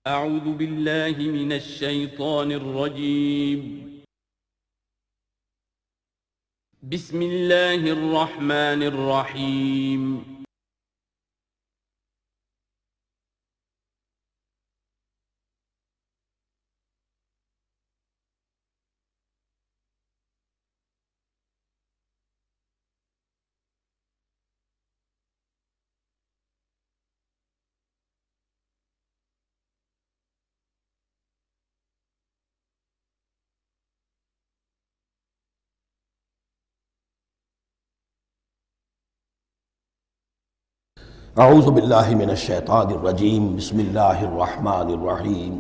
اعوذ باللہ من الشیطان الرجیم بسم اللہ الرحمن الرحیم اعوذ باللہ من الشیطان الرجیم بسم اللہ الرحمن الرحیم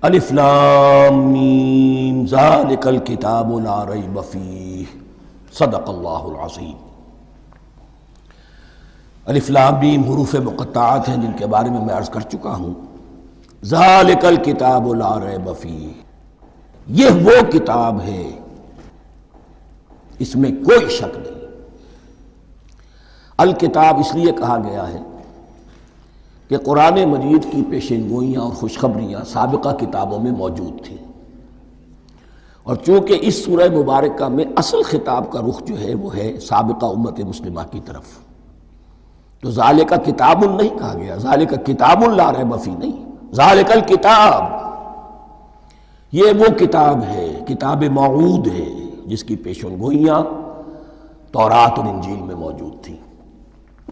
الف لام میم ذالک الکتاب لا ریب فیہ صدق اللہ العظیم۔ الف لام میم حروف مقطعات ہیں جن کے بارے میں عرض کر چکا ہوں۔ ذالک الکتاب لا ریب فیہ، یہ وہ کتاب ہے اس میں کوئی شک نہیں۔ الکتاب اس لیے کہا گیا ہے کہ قرآن مجید کی پیشین گوئیاں اور خوشخبریاں سابقہ کتابوں میں موجود تھیں، اور چونکہ اس سورہ مبارکہ میں اصل خطاب کا رخ جو ہے وہ ہے سابقہ امت مسلمہ کی طرف، تو ذالک کتاب نہیں کہا گیا، ذالک کتاب لا ریب فیہ نہیں، ذالک الکتاب یہ وہ کتاب ہے، کتاب موعود ہے جس کی پیشین گوئیاں تورات اور انجیل میں موجود تھیں۔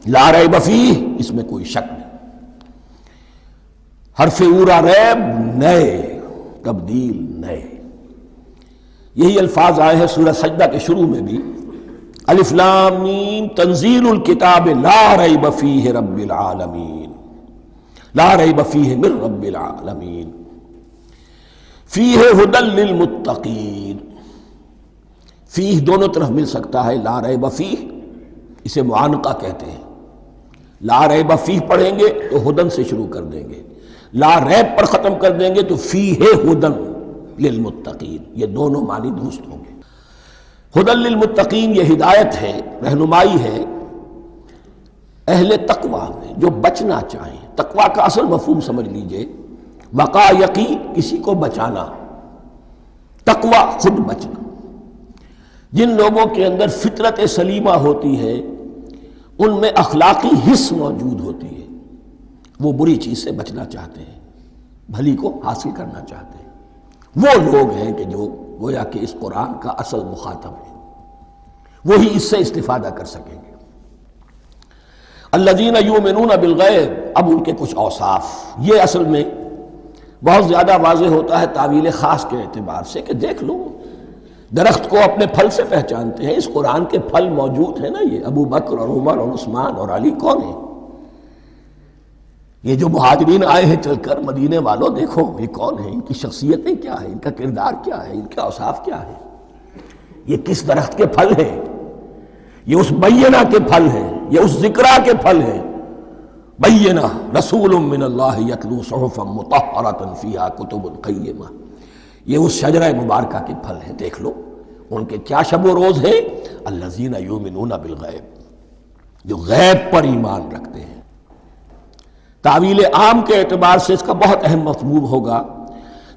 لا ریب فیہ، اس میں کوئی شک نہیں۔ حرف اورا ریب نئے، تبدیل نئے، یہی الفاظ آئے ہیں سورہ سجدہ کے شروع میں بھی، الف لام میم تنزیل الکتاب لا ریب فیہ رب العالمین، لا ریب فیہ من رب العالمین، فیہ ھدی للمتقین۔ فیہ دونوں طرف مل سکتا ہے، لا ریب فیہ اسے معانقہ کہتے ہیں، لا ریب فیہ پڑھیں گے تو ہدن سے شروع کر دیں گے، لا ریب پر ختم کر دیں گے تو فیہ ہدن للمتقین، یہ دونوں معنی درست ہوں گے۔ ہدن للمتقین یہ ہدایت ہے، رہنمائی ہے اہل تقویٰ میں جو بچنا چاہیں۔ تقویٰ کا اصل مفہوم سمجھ لیجئے، وقا یقی کسی کو بچانا، تقویٰ خود بچنا۔ جن لوگوں کے اندر فطرت سلیمہ ہوتی ہے ان میں اخلاقی حس موجود ہوتی ہے، وہ بری چیز سے بچنا چاہتے ہیں، بھلی کو حاصل کرنا چاہتے ہیں۔ وہ لوگ ہیں کہ جو گویا کہ اس قرآن کا اصل مخاطب ہے، وہی اس سے استفادہ کر سکیں گے۔ الذین یؤمنون بالغیب، اب ان کے کچھ اوصاف، یہ اصل میں بہت زیادہ واضح ہوتا ہے تعویل خاص کے اعتبار سے کہ دیکھ لو درخت کو اپنے پھل سے پہچانتے ہیں، اس قرآن کے پھل موجود ہیں نا، یہ ابو بکر اور عمر اور عثمان اور علی کون ہیں؟ یہ جو مہاجرین آئے ہیں چل کر، مدینے والوں دیکھو یہ کون ہیں، ان کی شخصیتیں کیا ہیں، ان کا کردار کیا ہے، ان کے اوصاف کیا ہے، یہ کس درخت کے پھل ہیں، یہ اس بینہ کے پھل ہیں، یہ اس ذکرہ کے پھل ہیں۔ بینہ رسول من اللہ یتلو صحفا مطہرۃ فیہا کتب قیمہ، یہ اس شجرہ مبارکہ کے پھل ہیں۔ دیکھ لو ان کے کیا شب و روز ہے، الذین یؤمنون بالغیب، جو غیب پر ایمان رکھتے ہیں۔ تعویل عام کے اعتبار سے اس کا بہت اہم مفہوم ہوگا،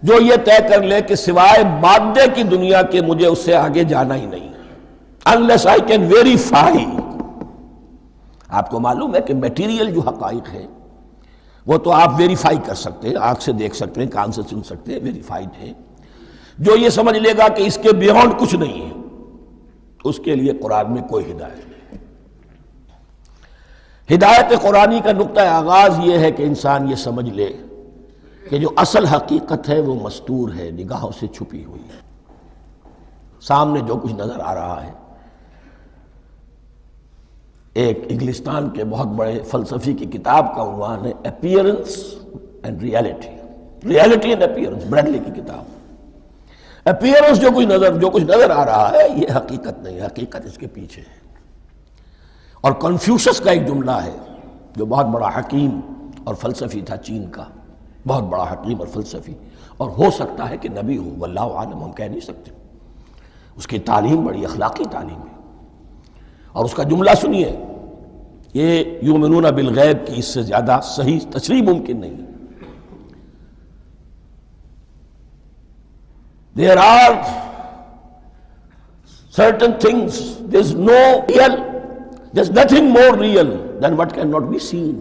جو یہ طے کر لے کہ سوائے مادے کی دنیا کے مجھے اس سے آگے جانا ہی نہیں، unless I can verify۔ آپ کو معلوم ہے کہ میٹیریل جو حقائق ہیں وہ تو آپ ویریفائی کر سکتے ہیں، آنکھ سے دیکھ سکتے ہیں، کان سے سن سکتے ہیں، ویریفائڈ ہے۔ جو یہ سمجھ لے گا کہ اس کے بیونڈ کچھ نہیں ہے، اس کے لیے قرآن میں کوئی ہدایت نہیں۔ ہدایت قرآنی کا نقطہ آغاز یہ ہے کہ انسان یہ سمجھ لے کہ جو اصل حقیقت ہے وہ مستور ہے، نگاہوں سے چھپی ہوئی ہے۔ سامنے جو کچھ نظر آ رہا ہے، ایک انگلستان کے بہت بڑے فلسفی کی کتاب کا عنوان ہے appearance and reality, reality and appearance, Bradley کی کتاب۔ اپیئرنس جو کچھ نظر آ رہا ہے یہ حقیقت نہیں، حقیقت اس کے پیچھے ہے۔ اور کنفیوشس کا ایک جملہ ہے جو بہت بڑا حکیم اور فلسفی تھا، چین کا بہت بڑا حکیم اور فلسفی، اور ہو سکتا ہے کہ نبی ہو، واللہ عالم، ہم کہہ نہیں سکتے۔ اس کی تعلیم بڑی اخلاقی تعلیم ہے، اور اس کا جملہ سنیے، یہ یؤمنون بالغیب کی اس سے زیادہ صحیح تشریح ممکن نہیں ہے۔ There are certain things, there's nothing more real than what cannot be seen.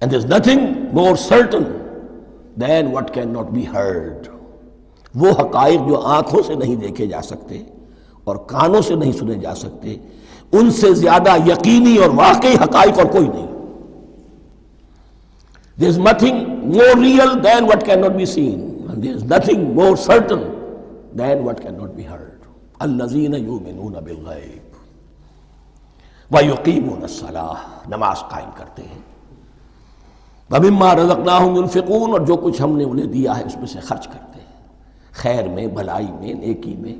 And there's nothing more certain than what cannot be heard. وہ حقائق جو آنکھوں سے نہیں دیکھے جا سکتے اور کانوں سے نہیں سنے جا سکتے، ان سے زیادہ یقینی اور واقعی حقائق اور کوئی نہیں. There's nothing more real than what cannot be seen, and there's nothing more certain than what cannot be heard. الذین یؤمنون بالغیب ویقیمون الصلاۃ، نماز قائم کرتے ہیں. ومما رزقناہم ينفقون، اور جو کچھ ہم نے انہیں دیا ہے اس میں سے خرچ کرتے ہیں، خیر میں، بھلائی میں، نیکی میں،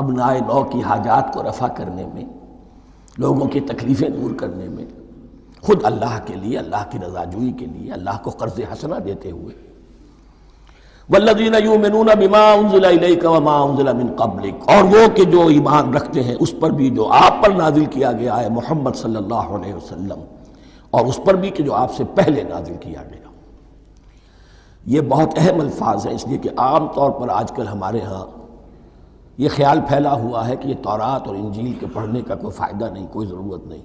ابنائے نو کی حاجات کو رفع کرنے میں، لوگوں کی تکلیفیں دور کرنے میں، خود اللہ کے لیے، اللہ کی رضا جوئی کے لیے، اللہ کو قرض حسنہ دیتے ہوئے. والذین یؤمنون بما انزل الیک وما انزل من قبلک، اور وہ کہ جو ایمان رکھتے ہیں اس پر بھی جو آپ پر نازل کیا گیا ہے محمد صلی اللہ علیہ وسلم، اور اس پر بھی کہ جو آپ سے پہلے نازل کیا گیا. یہ بہت اہم الفاظ ہیں، اس لیے کہ عام طور پر آج کل ہمارے ہاں یہ خیال پھیلا ہوا ہے کہ یہ تورات اور انجیل کے پڑھنے کا کوئی فائدہ نہیں، کوئی ضرورت نہیں.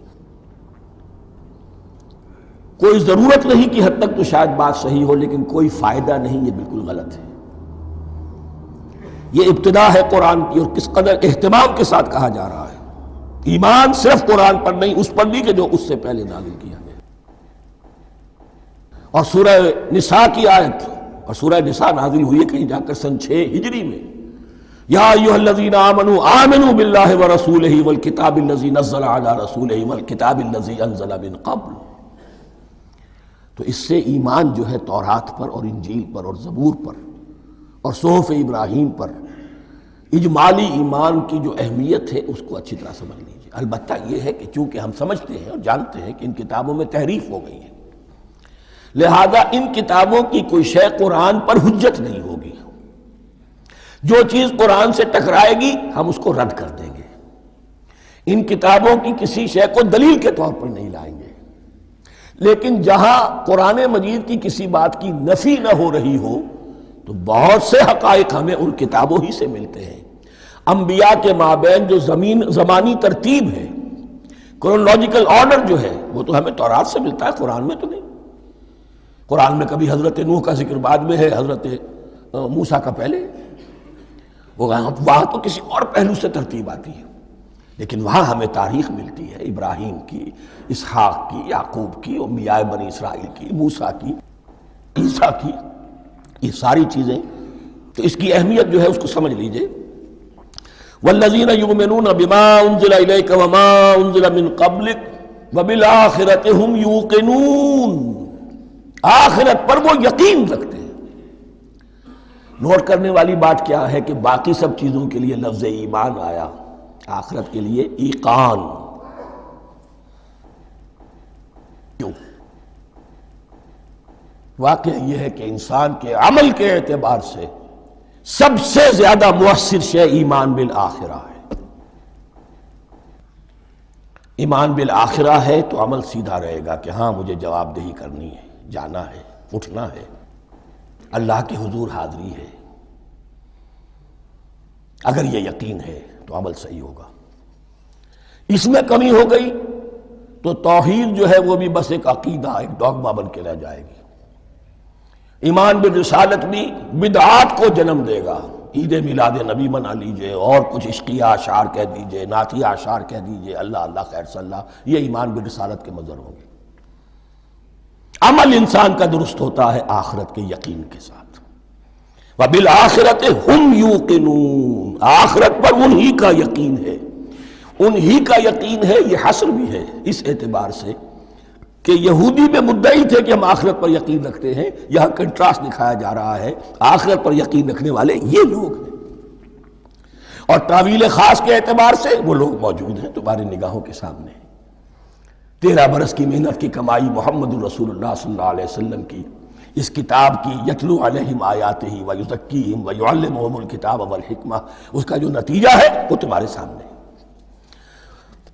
کوئی ضرورت نہیں کی حد تک تو شاید بات صحیح ہو، لیکن کوئی فائدہ نہیں، یہ بالکل غلط ہے. یہ ابتدا ہے قرآن کی، اور کس قدر اہتمام کے ساتھ کہا جا رہا ہے. ایمان صرف قرآن پر نہیں، اس پر بھی کہ جو اس سے پہلے نازل کیا گیا. اور سورہ نساء کی آیت، اور سورہ نساء نازل ہوئی ہے کہیں جا کر سن 6 ہجری میں. یا ایھا الذین آمنوا آمنوا باللہ ورسولہ والکتاب الذی نزل علی رسولہ والکتاب الذی انزل من قبل. تو اس سے ایمان جو ہے تورات پر اور انجیل پر اور زبور پر اور صحف ابراہیم پر، اجمالی ایمان کی جو اہمیت ہے اس کو اچھی طرح سمجھ لیجیے. البتہ یہ ہے کہ چونکہ ہم سمجھتے ہیں اور جانتے ہیں کہ ان کتابوں میں تحریف ہو گئی ہے، لہذا ان کتابوں کی کوئی شے قرآن پر حجت نہیں ہوگی. جو چیز قرآن سے ٹکرائے گی ہم اس کو رد کر دیں گے. ان کتابوں کی کسی شے کو دلیل کے طور پر نہیں لائیں گے. لیکن جہاں قرآن مجید کی کسی بات کی نفی نہ ہو رہی ہو تو بہت سے حقائق ہمیں ان کتابوں ہی سے ملتے ہیں. انبیاء کے مابین جو زمانی ترتیب ہے، کرونالوجیکل آرڈر جو ہے، وہ تو ہمیں تورات سے ملتا ہے، قرآن میں تو نہیں. قرآن میں کبھی حضرت نوح کا ذکر بعد میں ہے، حضرت موسیٰ کا پہلے. وہاں تو کسی اور پہلو سے ترتیب آتی ہے، لیکن وہاں ہمیں تاریخ ملتی ہے ابراہیم کی، اسحاق کی، یعقوب کی، انبیاء بنی اسرائیل کی، موسیٰ کی، عیسیٰ کی. یہ ساری چیزیں، تو اس کی اہمیت جو ہے اس کو سمجھ لیجئے. والذین یؤمنون بما انزل الیک وما انزل من قبلک وبالآخرۃ ھم یوقنون، آخرت پر وہ یقین رکھتے ہیں. نوٹ کرنے والی بات کیا ہے کہ باقی سب چیزوں کے لیے لفظ ایمان آیا، آخرت کے لیے ایقان. کیوں؟ واقعہ یہ ہے کہ انسان کے عمل کے اعتبار سے سب سے زیادہ مؤثر شے ایمان بالآخرہ ہے. ایمان بالآخرہ ہے تو عمل سیدھا رہے گا کہ ہاں مجھے جواب دہی کرنی ہے، جانا ہے، اٹھنا ہے، اللہ کے حضور حاضری ہے. اگر یہ یقین ہے تو عمل صحیح ہوگا. اس میں کمی ہو گئی تو توحید جو ہے وہ بھی بس ایک عقیدہ، ایک ڈوگما بن کے رہ جائے گی. ایمان بالرسالت بھی بدعات کو جنم دے گا. عید میلاد نبی منا لیجئے، اور کچھ عشقیہ اشعار کہہ دیجئے، نعتیہ اشعار کہہ دیجئے، اللہ اللہ خیر صلی اللہ، یہ ایمان بالرسالت کے مظہر ہوں گے. عمل انسان کا درست ہوتا ہے آخرت کے یقین کے ساتھ. وبالآخرۃ ھم یوقنون، آخرت پر انہی کا یقین ہے، انہی کا یقین ہے. یہ حصر بھی ہے اس اعتبار سے کہ یہودی میں مدعی تھے کہ ہم آخرت پر یقین رکھتے ہیں، یہاں کنٹراسٹ دکھایا جا رہا ہے، آخرت پر یقین رکھنے والے یہ لوگ ہیں. اور تعویل خاص کے اعتبار سے وہ لوگ موجود ہیں تمہاری نگاہوں کے سامنے. 13 برس کی محنت کی کمائی محمد الرسول اللہ صلی اللہ علیہ وسلم کی، اس کتاب کی، یتلو علیہم آیاتہ ویزکیہم ویعلمہم الکتاب والحکمہ، اس کا جو نتیجہ ہے وہ تمہارے سامنے.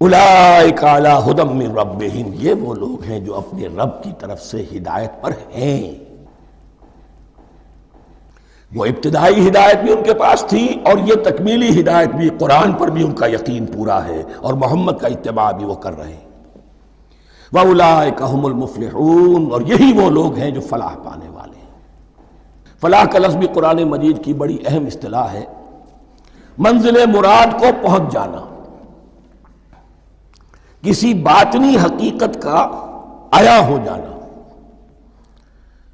اولئک علی ھدی من ربہم، یہ وہ لوگ ہیں جو اپنے رب کی طرف سے ہدایت پر ہیں. وہ ابتدائی ہدایت بھی ان کے پاس تھی اور یہ تکمیلی ہدایت بھی، قرآن پر بھی ان کا یقین پورا ہے اور محمد کا اتباع بھی وہ کر رہے ہیں۔ وَأُولَٰئِكَ هُمُ الْمُفْلِحُونَ، اور یہی وہ لوگ ہیں جو فلاح پانے والے ہیں۔ فلاح کا لفظ بھی قرآن مجید کی بڑی اہم اصطلاح ہے، منزل مراد کو پہنچ جانا، کسی باطنی حقیقت کا عیا ہو جانا۔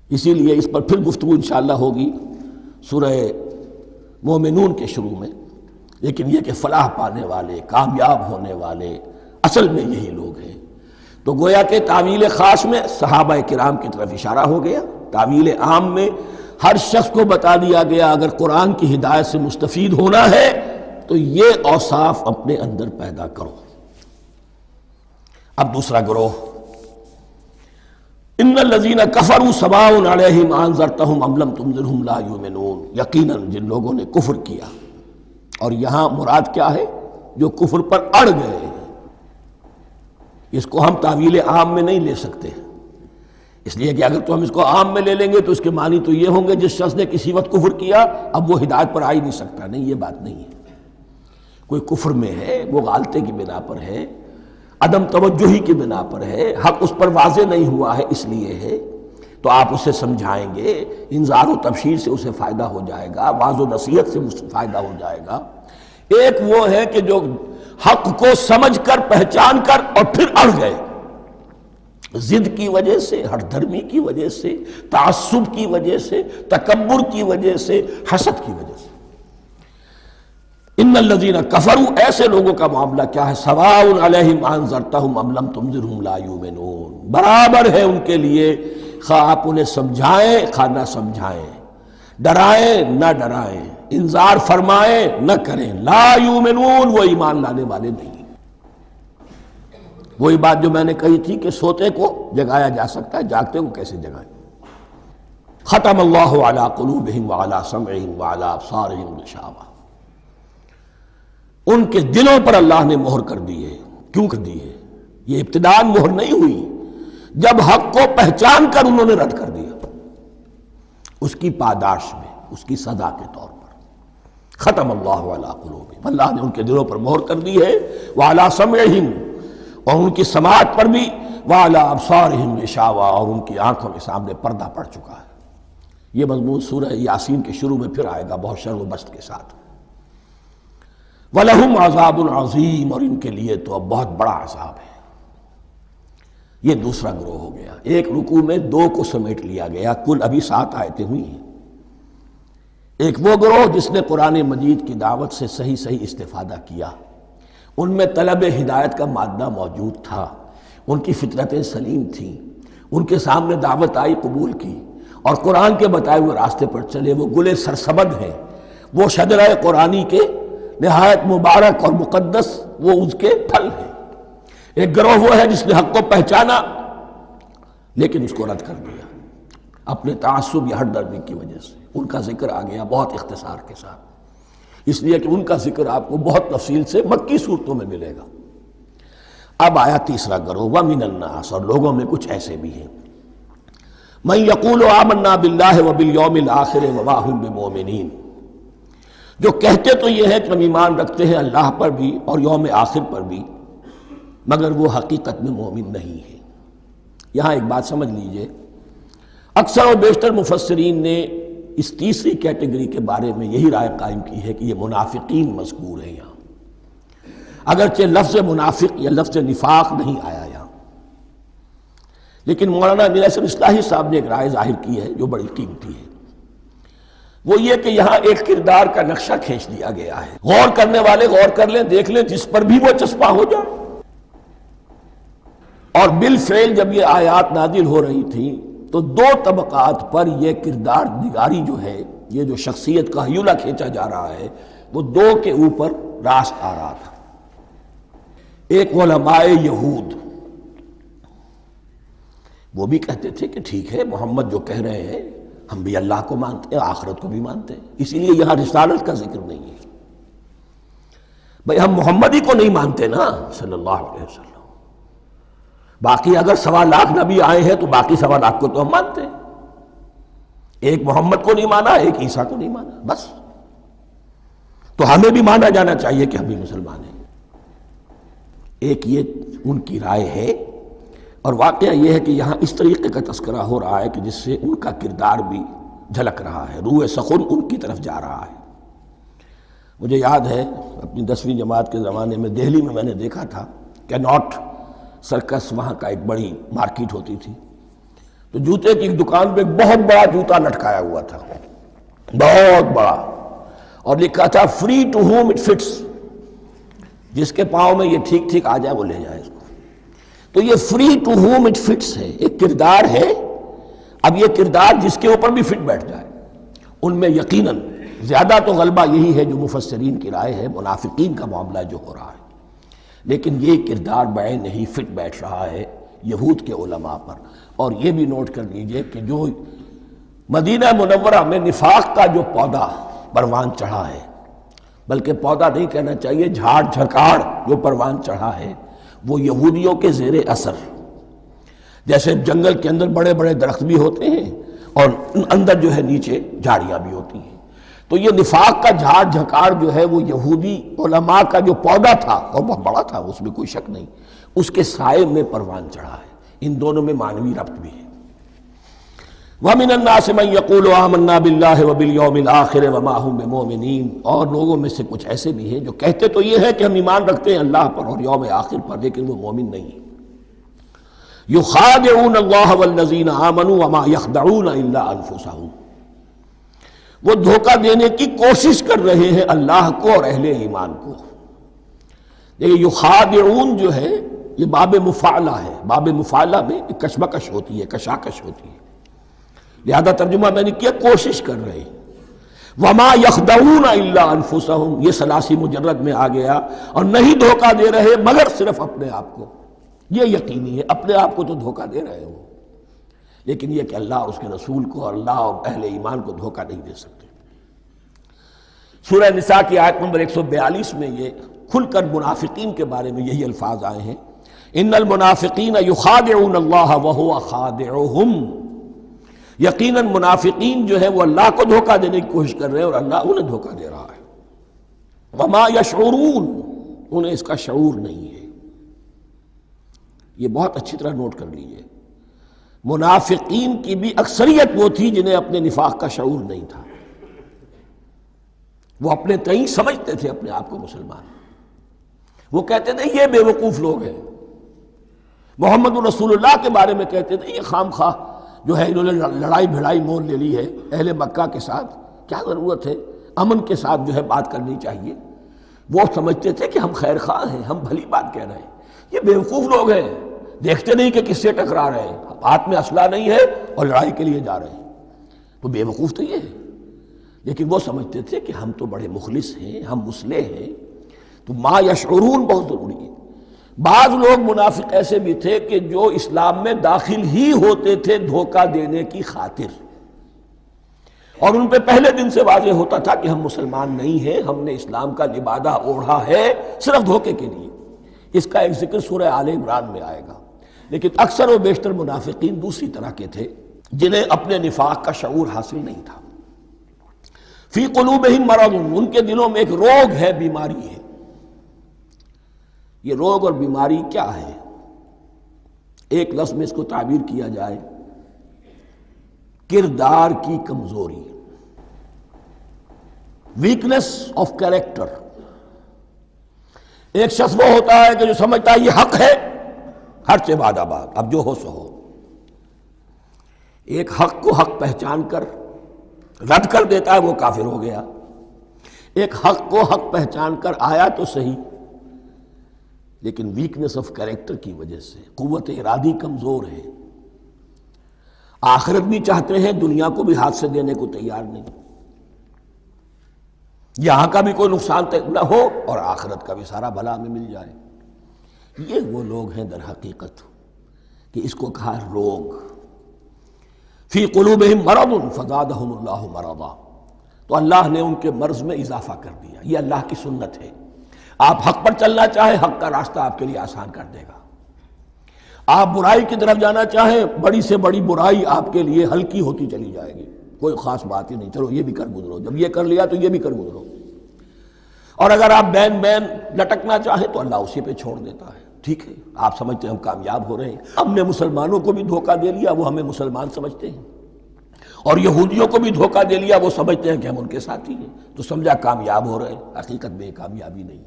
اسی لیے اس پر پھر گفتگو انشاءاللہ ہوگی سورہ مومنون کے شروع میں، لیکن یہ کہ فلاح پانے والے، کامیاب ہونے والے اصل میں یہی لوگ ہیں۔ تو گویا کہ تعویل خاص میں صحابہ کرام کی طرف اشارہ ہو گیا، تعویل عام میں ہر شخص کو بتا دیا گیا اگر قرآن کی ہدایت سے مستفید ہونا ہے تو یہ اوصاف اپنے اندر پیدا کرو۔ اب دوسرا گروہ، ان الذین کفروا سواء علیہم انذرتہم ام لم تنذرہم لا یؤمنون، یقیناً جن لوگوں نے کفر کیا، اور یہاں مراد کیا ہے؟ جو کفر پر اڑ گئے ہیں۔ اس کو ہم تعویل عام میں نہیں لے سکتے، اس لیے کہ اگر تو ہم اس کو عام میں لے لیں گے تو اس کے معنی تو یہ ہوں گے جس شخص نے کسی وقت کفر کیا اب وہ ہدایت پر آ ہی نہیں سکتا۔ نہیں، یہ بات نہیں ہے۔ کوئی کفر میں ہے، وہ غالطے کی بنا پر ہے، عدم توجہی کی بنا پر ہے، حق اس پر واضح نہیں ہوا ہے اس لیے ہے، تو آپ اسے سمجھائیں گے، انذار و تبشیر سے اسے فائدہ ہو جائے گا، واعظ و نصیحت سے فائدہ ہو جائے گا۔ ایک وہ ہے کہ جو حق کو سمجھ کر، پہچان کر اور پھر اڑ گئے، ضد کی وجہ سے، ہٹ دھرمی کی وجہ سے، تعصب کی وجہ سے، تکبر کی وجہ سے، حسد کی وجہ سے۔ ان الذین کفروا، ایسے لوگوں کا معاملہ کیا ہے؟ سواء علیہم انذرتہم ام لم تنذرہم لا یؤمنون، برابر ہے ان کے لیے خواہ آپ انہیں سمجھائیں خواہ نہ سمجھائیں، ڈرائیں نہ ڈرائیں، انذار فرمائیں نہ کریں، لا یؤمنون، وہ ایمان لانے والے نہیں۔ وہی بات جو میں نے کہی تھی کہ سوتے کو جگایا جا سکتا ہے، جاگتے کو کیسے جگائیں؟ ختم اللہ علی قلوبہم وعلی سمعہم وعلی ابصارہم غشاوہ، ان کے دلوں پر اللہ نے مہر کر دی ہے۔ کیوں کر دی ہے؟ یہ ابتداءً مہر نہیں ہوئی، جب حق کو پہچان کر انہوں نے رد کر دیا، اس کی پاداش میں، اس کی سزا کے طور پر۔ ختم اللہ علی قلوبہم، اللہ نے ان کے دلوں پر مہر کر دی ہے، وعلی سمعہم، اور ان کی سماعت پر بھی، وعلی ابصارہم غشاوہ، اور ان کی آنکھوں کے سامنے پردہ پڑ چکا ہے۔ یہ مضمون سورہ یاسین کے شروع میں پھر آئے گا بہت شر و بست کے ساتھ۔ وَلَهُمْ عَذَابٌ عَظِيمٌ، اور ان کے لیے تو اب بہت بڑا عذاب ہے۔ یہ دوسرا گروہ ہو گیا، ایک رکوع میں دو کو سمیٹ لیا گیا، کل ابھی 7 آیتیں ہوئی ہیں۔ ایک وہ گروہ جس نے قرآن مجید کی دعوت سے صحیح استفادہ کیا، ان میں طلب ہدایت کا مادہ موجود تھا، ان کی فطرتیں سلیم تھیں، ان کے سامنے دعوت آئی، قبول کی، اور قرآن کے بتائے ہوئے راستے پر چلے۔ وہ گلے سرسبد ہیں، وہ شجرہ قرآنی کے نہایت مبارک اور مقدس وہ اس کے پھل ہیں۔ ایک گروہ وہ ہے جس نے حق کو پہچانا لیکن اس کو رد کر دیا اپنے تعصب یا ہٹ درمی کی وجہ سے۔ ان کا ذکر آ گیا بہت اختصار کے ساتھ، اس لیے کہ ان کا ذکر آپ کو بہت تفصیل سے مکی صورتوں میں ملے گا۔ اب آیا تیسرا گروہ، وَمِنَ النَّاسِ، اور لوگوں میں کچھ ایسے بھی ہیں، مَن يَقُولُ آمَنَّا بِاللَّهِ وَبِالْيَوْمِ الْآخِرِ وَمَا هُم بِمُؤْمِنِينَ، جو کہتے تو یہ ہے کہ ہم ایمان رکھتے ہیں اللہ پر بھی اور یوم آخر پر بھی، مگر وہ حقیقت میں مومن نہیں ہے۔ یہاں ایک بات سمجھ لیجئے، اکثر و بیشتر مفسرین نے اس تیسری کیٹیگری کے بارے میں یہی رائے قائم کی ہے کہ یہ منافقین مذکور ہیں یہاں، اگرچہ لفظ منافق یا لفظ نفاق نہیں آیا یہاں، لیکن مولانا امیر احسن اصلاحی صاحب نے ایک رائے ظاہر کی ہے جو بڑی قیمتی ہے۔ وہ یہ کہ یہاں ایک کردار کا نقشہ کھینچ دیا گیا ہے، غور کرنے والے غور کر لیں، دیکھ لیں، جس پر بھی وہ چسپاں ہو جائے۔ اور بالفعل جب یہ آیات نازل ہو رہی تھیں تو دو طبقات پر یہ کردار نگاری جو ہے، یہ جو شخصیت کا ہیولہ کھینچا جا رہا ہے، وہ دو کے اوپر راست آ رہا تھا۔ ایک علماء یہود، وہ بھی کہتے تھے کہ ٹھیک ہے محمد جو کہہ رہے ہیں ہم بھی اللہ کو مانتے ہیں، آخرت کو بھی مانتے ہیں، اسی لیے یہاں رسالت کا ذکر نہیں ہے۔ بھئی ہم محمد ہی کو نہیں مانتے نا صلی اللہ علیہ وسلم، باقی اگر 1.25 لاکھ نبی آئے ہیں تو باقی 1.25 لاکھ کو تو ہم مانتے ہیں۔ ایک محمد کو نہیں مانا، ایک عیسیٰ کو نہیں مانا، بس۔ تو ہمیں بھی مانا جانا چاہیے کہ ہم بھی مسلمان ہیں۔ ایک یہ ان کی رائے ہے، اور واقعہ یہ ہے کہ یہاں اس طریقے کا تذکرہ ہو رہا ہے کہ جس سے ان کا کردار بھی جھلک رہا ہے، روح سخن ان کی طرف جا رہا ہے۔ مجھے یاد ہے اپنی 10ویں جماعت کے زمانے میں دہلی میں نے دیکھا تھا کہ ناٹ سرکس، وہاں کا ایک بڑی مارکیٹ ہوتی تھی، تو جوتے کی ایک دکان پہ ایک بہت بڑا جوتا لٹکایا ہوا تھا، بہت بڑا، اور لکھا تھا free to home it fits, جس کے پاؤں میں یہ ٹھیک ٹھیک آ جائے وہ لے جائے اس کو۔ تو یہ free to home it fits ہے، ایک کردار ہے۔ اب یہ کردار جس کے اوپر بھی فٹ بیٹھ جائے، ان میں یقیناً زیادہ تو غلبہ یہی ہے جو مفسرین کی رائے ہے، منافقین کا معاملہ جو ہو رہا ہے، لیکن یہ کردار بعین نہیں فٹ بیٹھ رہا ہے یہود کے علماء پر۔ اور یہ بھی نوٹ کر لیجئے کہ جو مدینہ منورہ میں نفاق کا جو پودا پروان چڑھا ہے، بلکہ پودا نہیں کہنا چاہیے، جھاڑ جھکاڑ جو پروان چڑھا ہے، وہ یہودیوں کے زیر اثر، جیسے جنگل کے اندر بڑے بڑے درخت بھی ہوتے ہیں اور اندر جو ہے نیچے جھاڑیاں بھی ہوتی ہیں، تو یہ نفاق کا جھاڑ جھکاڑ جو ہے وہ یہودی علماء کا جو پودا تھا، اور بہت بڑا تھا، اس میں کوئی شک نہیں، اس کے سائے میں پروان چڑھا ہے۔ ان دونوں میں معنوی ربط بھی ہے۔ وَمِنَ النَّاسِ مَن يَقُولُ آمَنَّا بِاللَّهِ وَبِالْيَوْمِ الْآخِرِ وَمَا هُم بِمُؤْمِنِينَ، اور لوگوں میں سے کچھ ایسے بھی ہیں جو کہتے تو یہ ہے کہ ہم ایمان رکھتے ہیں اللہ پر اور یوم آخر پر، لیکن وہ مومن نہیں ہیں۔ يُخَادِعُونَ اللَّهَ وَالَّذِينَ آمَنُوا وَمَا يَخْدَعُونَ إِلَّا أَنفُسَهُمْ، وہ دھوکہ دینے کی کوشش کر رہے ہیں اللہ کو اور اہل ایمان کو۔ یہ یخادعون جو ہے یہ باب مفعلہ ہے، باب مفعلہ میں کشمکش ہوتی ہے، کشاکش ہوتی ہے، لہذا ترجمہ میں نے کیا کوشش کر رہے ہیں۔ وما یخدعون الا انفسهم، یہ ثلاثی مجرد میں آ گیا، اور نہیں دھوکہ دے رہے مگر صرف اپنے آپ کو۔ یہ یقینی ہے اپنے آپ کو تو دھوکہ دے رہے ہو، لیکن یہ کہ اللہ اور اس کے رسول کو اور اللہ اور اہل ایمان کو دھوکہ نہیں دے سکتے۔ سورہ نساء کی آیت نمبر 142 میں یہ کھل کر منافقین کے بارے میں یہی الفاظ آئے ہیں، ان المنافقین یخادعون اللہ وہو خادعہم، یقیناً منافقین جو ہے وہ اللہ کو دھوکہ دینے کی کوشش کر رہے ہیں اور اللہ انہیں دھوکہ دے رہا ہے۔ وما یشعرون، انہیں اس کا شعور نہیں ہے۔ یہ بہت اچھی طرح نوٹ کر لیجئے، منافقین کی بھی اکثریت وہ تھی جنہیں اپنے نفاق کا شعور نہیں تھا، وہ اپنے تئیں سمجھتے تھے اپنے آپ کو مسلمان، وہ کہتے تھے یہ بے وقوف لوگ ہیں، محمد رسول اللہ کے بارے میں کہتے تھے یہ خام خواہ جو ہے انہوں نے لڑائی بھڑائی مول لے لی ہے اہل مکہ کے ساتھ، کیا ضرورت ہے، امن کے ساتھ جو ہے بات کرنی چاہیے۔ وہ سمجھتے تھے کہ ہم خیر خواہ ہیں، ہم بھلی بات کہہ رہے ہیں، یہ بیوقوف لوگ ہیں، دیکھتے نہیں کہ کس سے ٹکرا رہے ہیں، ہاتھ میں اسلحہ نہیں ہے اور لڑائی کے لیے جا رہے ہیں، تو بے وقوف تو یہ ہے۔ لیکن وہ سمجھتے تھے کہ ہم تو بڑے مخلص ہیں، ہم مصلح ہیں، تو ما یشعرون بہت ضروری ہے۔ بعض لوگ منافق ایسے بھی تھے کہ جو اسلام میں داخل ہی ہوتے تھے دھوکہ دینے کی خاطر، اور ان پہ پہلے دن سے واضح ہوتا تھا کہ ہم مسلمان نہیں ہیں، ہم نے اسلام کا لبادہ اوڑھا ہے صرف دھوکے کے لیے۔ اس کا ایک ذکر سورہ آل عمران میں آئے گا، لیکن اکثر و بیشتر منافقین دوسری طرح کے تھے جنہیں اپنے نفاق کا شعور حاصل نہیں تھا۔ فی قلوبہم مرض، ان کے دلوں میں ایک روگ ہے، بیماری ہے۔ یہ روگ اور بیماری کیا ہے؟ ایک لفظ میں اس کو تعبیر کیا جائے، کردار کی کمزوری، ویکنس آف کیریکٹر۔ ایک شخص وہ ہوتا ہے کہ جو سمجھتا ہے یہ حق ہے، حق سے بعد آباد، اب جو ہو سو ہو۔ ایک حق کو حق پہچان کر رد کر دیتا ہے، وہ کافر ہو گیا۔ ایک حق کو حق پہچان کر آیا تو صحیح، لیکن ویکنس آف کیریکٹر کی وجہ سے قوت ارادی کمزور ہے، آخرت بھی چاہتے ہیں، دنیا کو بھی ہاتھ سے دینے کو تیار نہیں، یہاں کا بھی کوئی نقصان نہ ہو اور آخرت کا بھی سارا بھلا ہمیں مل جائے۔ یہ وہ لوگ ہیں در حقیقت کہ اس کو کہا روگ۔ فی قلوبہم مرض فزادہم اللہ مرضا، تو اللہ نے ان کے مرض میں اضافہ کر دیا۔ یہ اللہ کی سنت ہے، آپ حق پر چلنا چاہیں حق کا راستہ آپ کے لیے آسان کر دے گا، آپ برائی کی طرف جانا چاہیں بڑی سے بڑی برائی آپ کے لیے ہلکی ہوتی چلی جائے گی۔ کوئی خاص بات ہی نہیں، چلو یہ بھی کر گزرو، جب یہ کر لیا تو یہ بھی کر گزرو۔ اور اگر آپ بین بین لٹکنا چاہیں تو اللہ اسی پہ چھوڑ دیتا ہے۔ ٹھیک ہے، آپ سمجھتے ہیں ہم کامیاب ہو رہے ہیں، ہم نے مسلمانوں کو بھی دھوکہ دے لیا، وہ ہمیں مسلمان سمجھتے ہیں، اور یہودیوں کو بھی دھوکہ دے لیا، وہ سمجھتے ہیں کہ ہم ان کے ساتھی ہیں، تو سمجھا کامیاب ہو رہے ہیں، حقیقت میں کامیابی نہیں۔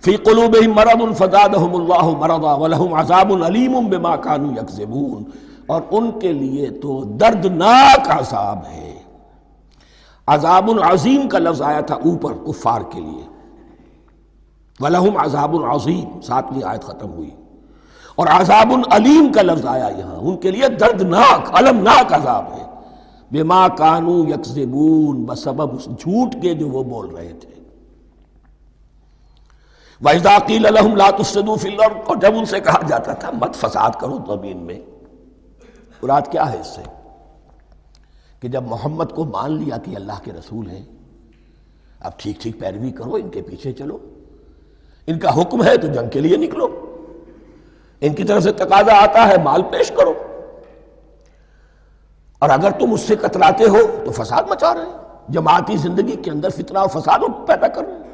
فی قلوبہم مرض فزادہم اللہ مرضا ولہم عذاب علیم بما کانوا یکذبون، اور ان کے لیے تو دردناک عذاب ہے۔ عذاب عظیم کا لفظ آیا تھا اوپر کفار کے لیے، وَلَهُمْ عَذَابٌ عَظِيمٌ، 7ویں آیت ختم ہوئی، اور عذاب علیم کا لفظ آیا یہاں، ان کے لیے دردناک المناک عذاب ہے، بما کانوا یکذبون، بسبب اس جھوٹ کے جو وہ بول رہے تھے۔ وَإِذَا قِيلَ لَهُمْ لَا تُفْسِدُوا فِي الْأَرْضِ، اور جب ان سے کہا جاتا تھا مت فساد کرو زمین میں، مراد کیا ہے اس سے؟ کہ جب محمد کو مان لیا کہ اللہ کے رسول ہیں، اب ٹھیک ٹھیک پیروی کرو، ان کے پیچھے چلو، ان کا حکم ہے تو جنگ کے لیے نکلو، ان کی طرف سے تقاضا آتا ہے مال پیش کرو، اور اگر تم اس سے کتراتے ہو تو فساد مچا رہے ہیں، جماعتی زندگی کے اندر فتنہ اور فساد پیدا کر رہے ہیں۔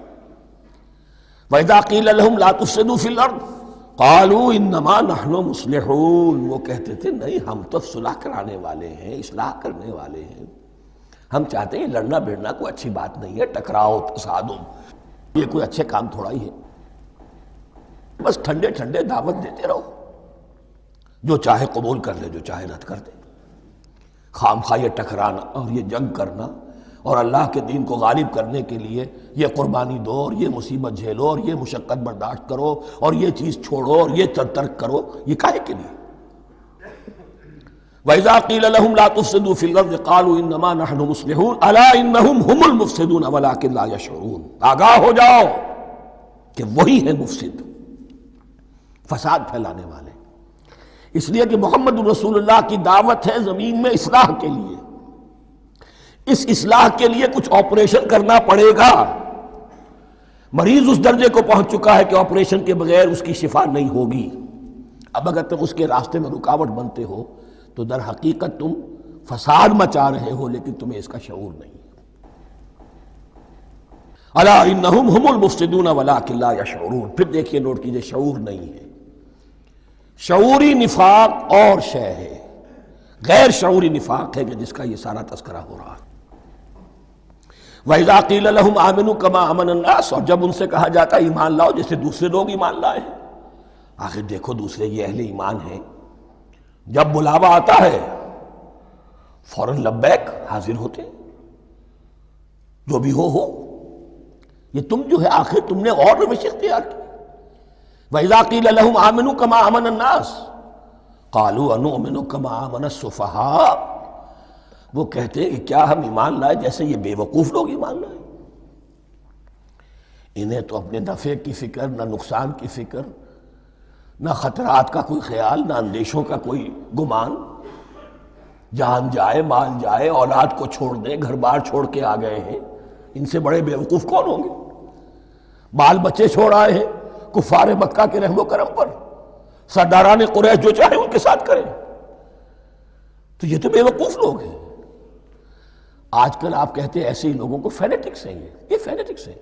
وَإِذَا قِيلَ لَهُمْ لَا تُفْسِدُوا فِي الْأَرْضِ قَالُوا إِنَّمَا نَحْنُ مُصْلِحُونَ، وہ کہتے تھے نہیں ہم تو صلح کرانے والے ہیں، اصلاح کرنے والے ہیں، ہم چاہتے ہیں لڑنا بھیڑنا کوئی اچھی بات نہیں ہے، ٹکراؤ تصادم یہ کوئی اچھے کام تھوڑا ہی ہے، بس ٹھنڈے ٹھنڈے دعوت دیتے رہو، جو چاہے قبول کر لے جو چاہے رد کر دے، خام خواہ یہ ٹکرانا اور یہ جنگ کرنا اور اللہ کے دین کو غالب کرنے کے لیے یہ قربانی دو اور یہ مصیبت جھیلو اور یہ مشقت برداشت کرو اور یہ چیز چھوڑو اور یہ ترک کرو، یہ کاہے کے لیے؟ وَإِذَا قِيلَ لَهُمْ لَا تُفْسِدُوا فِي الْأَرْضِ قَالُوا إِنَّمَا نَحْنُ مُصْلِحُونَ أَلَا إِنَّهُمْ هُمُ الْمُفْسِدُونَ وَلَٰكِن لَا يَشْعُرُونَ، آگاہ ہو جاؤ کہ وہی ہے مفسد، فساد پھیلانے والے۔ اس لیے کہ محمد رسول اللہ کی دعوت ہے زمین میں اصلاح کے لیے، اس اصلاح کے لیے کچھ آپریشن کرنا پڑے گا۔ مریض اس درجے کو پہنچ چکا ہے کہ آپریشن کے بغیر اس کی شفا نہیں ہوگی، اب اگر تم اس کے راستے میں رکاوٹ بنتے ہو تو در حقیقت تم فساد مچا رہے ہو، لیکن تمہیں اس کا شعور نہیں۔ الا انہم ہم المفسدون ولکن لا یشعرون، پھر دیکھیے نوٹ کیجئے، شعور نہیں ہے۔ شعوری نفاق اور شے ہے، غیر شعوری نفاق ہے کہ جس کا یہ سارا تذکرہ ہو رہا ہے۔ وَإِذَا قِيلَ لَهُمْ آمِنُوا كَمَا آمَنَ النَّاسُ، اور جب ان سے کہا جاتا ہے ایمان لاؤ جیسے دوسرے لوگ ایمان لائے ہیں، آخر دیکھو دوسرے یہ اہل ایمان ہیں، جب بلاوا آتا ہے فوراً لبیک حاضر ہوتے، جو بھی ہو، یہ تم جو ہے آخر تم نے اور روش اختیار کی۔ وَإِذَا قِيلَ لَهُمْ آمِنُوا كَمَا آمَنَ النَّاسُ قَالُوا أَنُؤْمِنُ كَمَا آمَنَ السُّفَهَاءُ، وہ کہتے ہیں کہ کیا ہم ایمان لائے جیسے یہ بے وقوف لوگ ایمان لائے؟ انہیں تو اپنے نفع کی فکر، نہ نقصان کی فکر، نہ خطرات کا کوئی خیال، نہ اندیشوں کا کوئی گمان، جان جائے مال جائے، اولاد کو چھوڑ دیں، گھر بار چھوڑ کے آ گئے ہیں، ان سے بڑے بے وقوف کون ہوں گے؟ بال بچے چھوڑ آئے ہیں کفار مکہ کے رحم و کرم پر، سرداران قریش جو چاہے ان کے ساتھ کریں، تو یہ تو بے وقوف لوگ ہیں۔ آج کل آپ کہتے ہیں ایسے ہی لوگوں کو فینیٹکس ہیں، یہ فینیٹکس ہیں،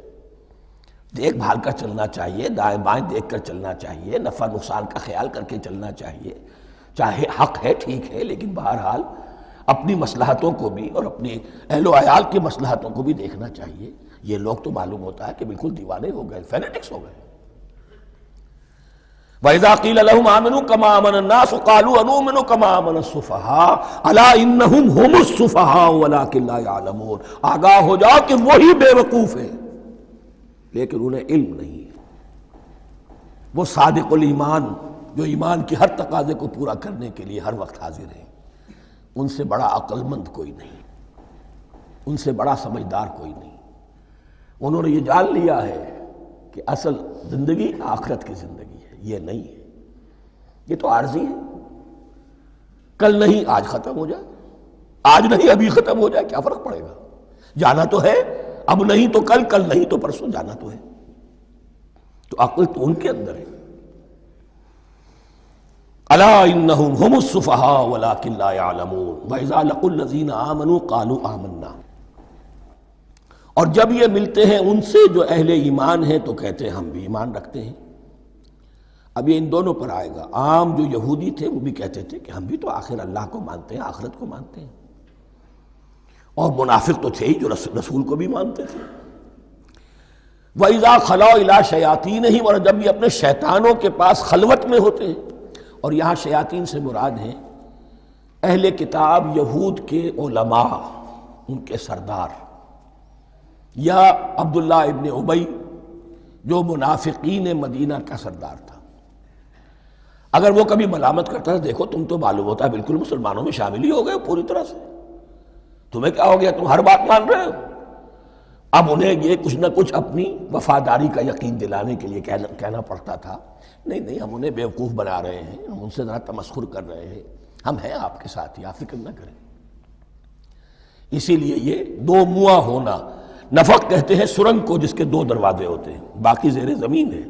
دیکھ بھال کر چلنا چاہیے، دائیں بائیں دیکھ کر چلنا چاہیے، نفع نقصان کا خیال کر کے چلنا چاہیے، چاہے حق ہے ٹھیک ہے، لیکن بہرحال اپنی مصلحتوں کو بھی اور اپنی اہل و عیال کی مصلحتوں کو بھی دیکھنا چاہیے۔ یہ لوگ تو معلوم ہوتا ہے کہ بالکل دیوانے ہو گئے، فینیٹکس ہو گئے۔ وَإِذَا قِيلَ لَهُمْ آمِنُوا كَمَا آمَنَ النَّاسُ قَالُوا أَنُؤْمِنُ كَمَا آمَنَ السُّفَهَاءُ أَلَا إِنَّهُمْ هُمُ السُّفَهَاءُ وَلَٰكِن لَا يَعْلَمُونَ، آگاہ ہو جاؤ کہ وہی بے وقوف ہیں لیکن انہیں علم نہیں ہے۔ وہ صادق الایمان جو ایمان کی ہر تقاضے کو پورا کرنے کے لیے ہر وقت حاضر ہیں، ان سے بڑا عقل مند کوئی نہیں، ان سے بڑا سمجھدار کوئی نہیں۔ انہوں نے یہ جان لیا ہے کہ اصل زندگی آخرت کی زندگی ہے، یہ نہیں ہے، یہ تو عارضی ہے، کل نہیں آج ختم ہو جائے، آج نہیں ابھی ختم ہو جائے، کیا فرق پڑے گا؟ جانا تو ہے، اب نہیں تو کل، کل نہیں تو پرسوں، جانا تو ہے۔ تو عقل تو ان کے اندر ہے۔ الا انہم هم السفہاء ولکن لا یعلمون واذا لقوا الذین آمنوا قالوا آمنا، اور جب یہ ملتے ہیں ان سے جو اہل ایمان ہیں تو کہتے ہیں ہم بھی ایمان رکھتے ہیں۔ اب یہ ان دونوں پر آئے گا۔ عام جو یہودی تھے وہ بھی کہتے تھے کہ ہم بھی تو آخر اللہ کو مانتے ہیں، آخرت کو مانتے ہیں، اور منافق تو تھے ہی جو رسول کو بھی مانتے تھے۔ وَإِذَا خَلَوْا إِلَىٰ شَيَاطِينِهِمْ، اور جب یہ اپنے شیطانوں کے پاس خلوت میں ہوتے ہیں، اور یہاں شیاطین سے مراد ہیں اہل کتاب یہود کے علماء، ان کے سردار، یا عبداللہ ابن ابی جو منافقین مدینہ کا سردار تھا۔ اگر وہ کبھی ملامت کرتا تھا، دیکھو تم تو معلوم ہوتا ہے بالکل مسلمانوں میں شامل ہی ہو گئے پوری طرح سے، تمہیں کیا ہو گیا، تم ہر بات مان رہے ہو۔ اب انہیں یہ کچھ نہ کچھ اپنی وفاداری کا یقین دلانے کے لیے کہنا پڑتا تھا، نہیں ہم انہیں بیوقوف بنا رہے ہیں، ہم ان سے ذرا تمسخر کر رہے ہیں، ہم ہیں آپ کے ساتھ ہی، آپ فکر نہ کریں۔ اسی لیے یہ دو منہ ہونا، نفق کہتے ہیں سرنگ کو جس کے دو دروازے ہوتے ہیں، باقی زیر زمین ہے۔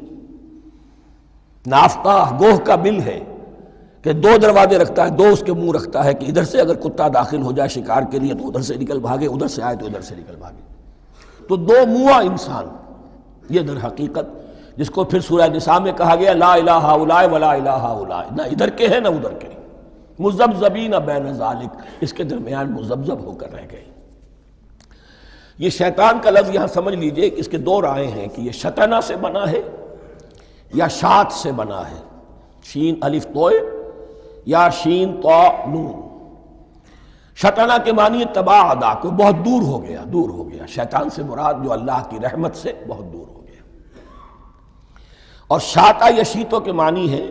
نافقہ گوہ کا بل ہے کہ دو دروازے رکھتا ہے، دو اس کے منہ رکھتا ہے کہ ادھر سے اگر کتا داخل ہو جائے شکار کے لیے تو ادھر سے نکل بھاگے، ادھر سے آئے تو ادھر سے نکل بھاگے۔ تو دو منہ انسان، یہ در حقیقت جس کو پھر سورہ نساء میں کہا گیا لا الہ ہؤلاء ولا الہ ہؤلاء، نہ ادھر کے ہیں نہ ادھر کے، مذبذبین بین ذالک، اس کے درمیان مذبذب ہو کر رہ گئے۔ یہ شیطان کا لفظ یہاں سمجھ لیجئے کہ اس کے دو رائے ہیں کہ یہ شطنہ سے بنا ہے یا شات سے بنا ہے، شین الف توئے یا شین تو نون۔ شطنہ کے معنی تباعدا، کو بہت دور ہو گیا، شیطان سے مراد جو اللہ کی رحمت سے بہت دور ہو گیا۔ اور شاتا یشیتو کے معنی ہے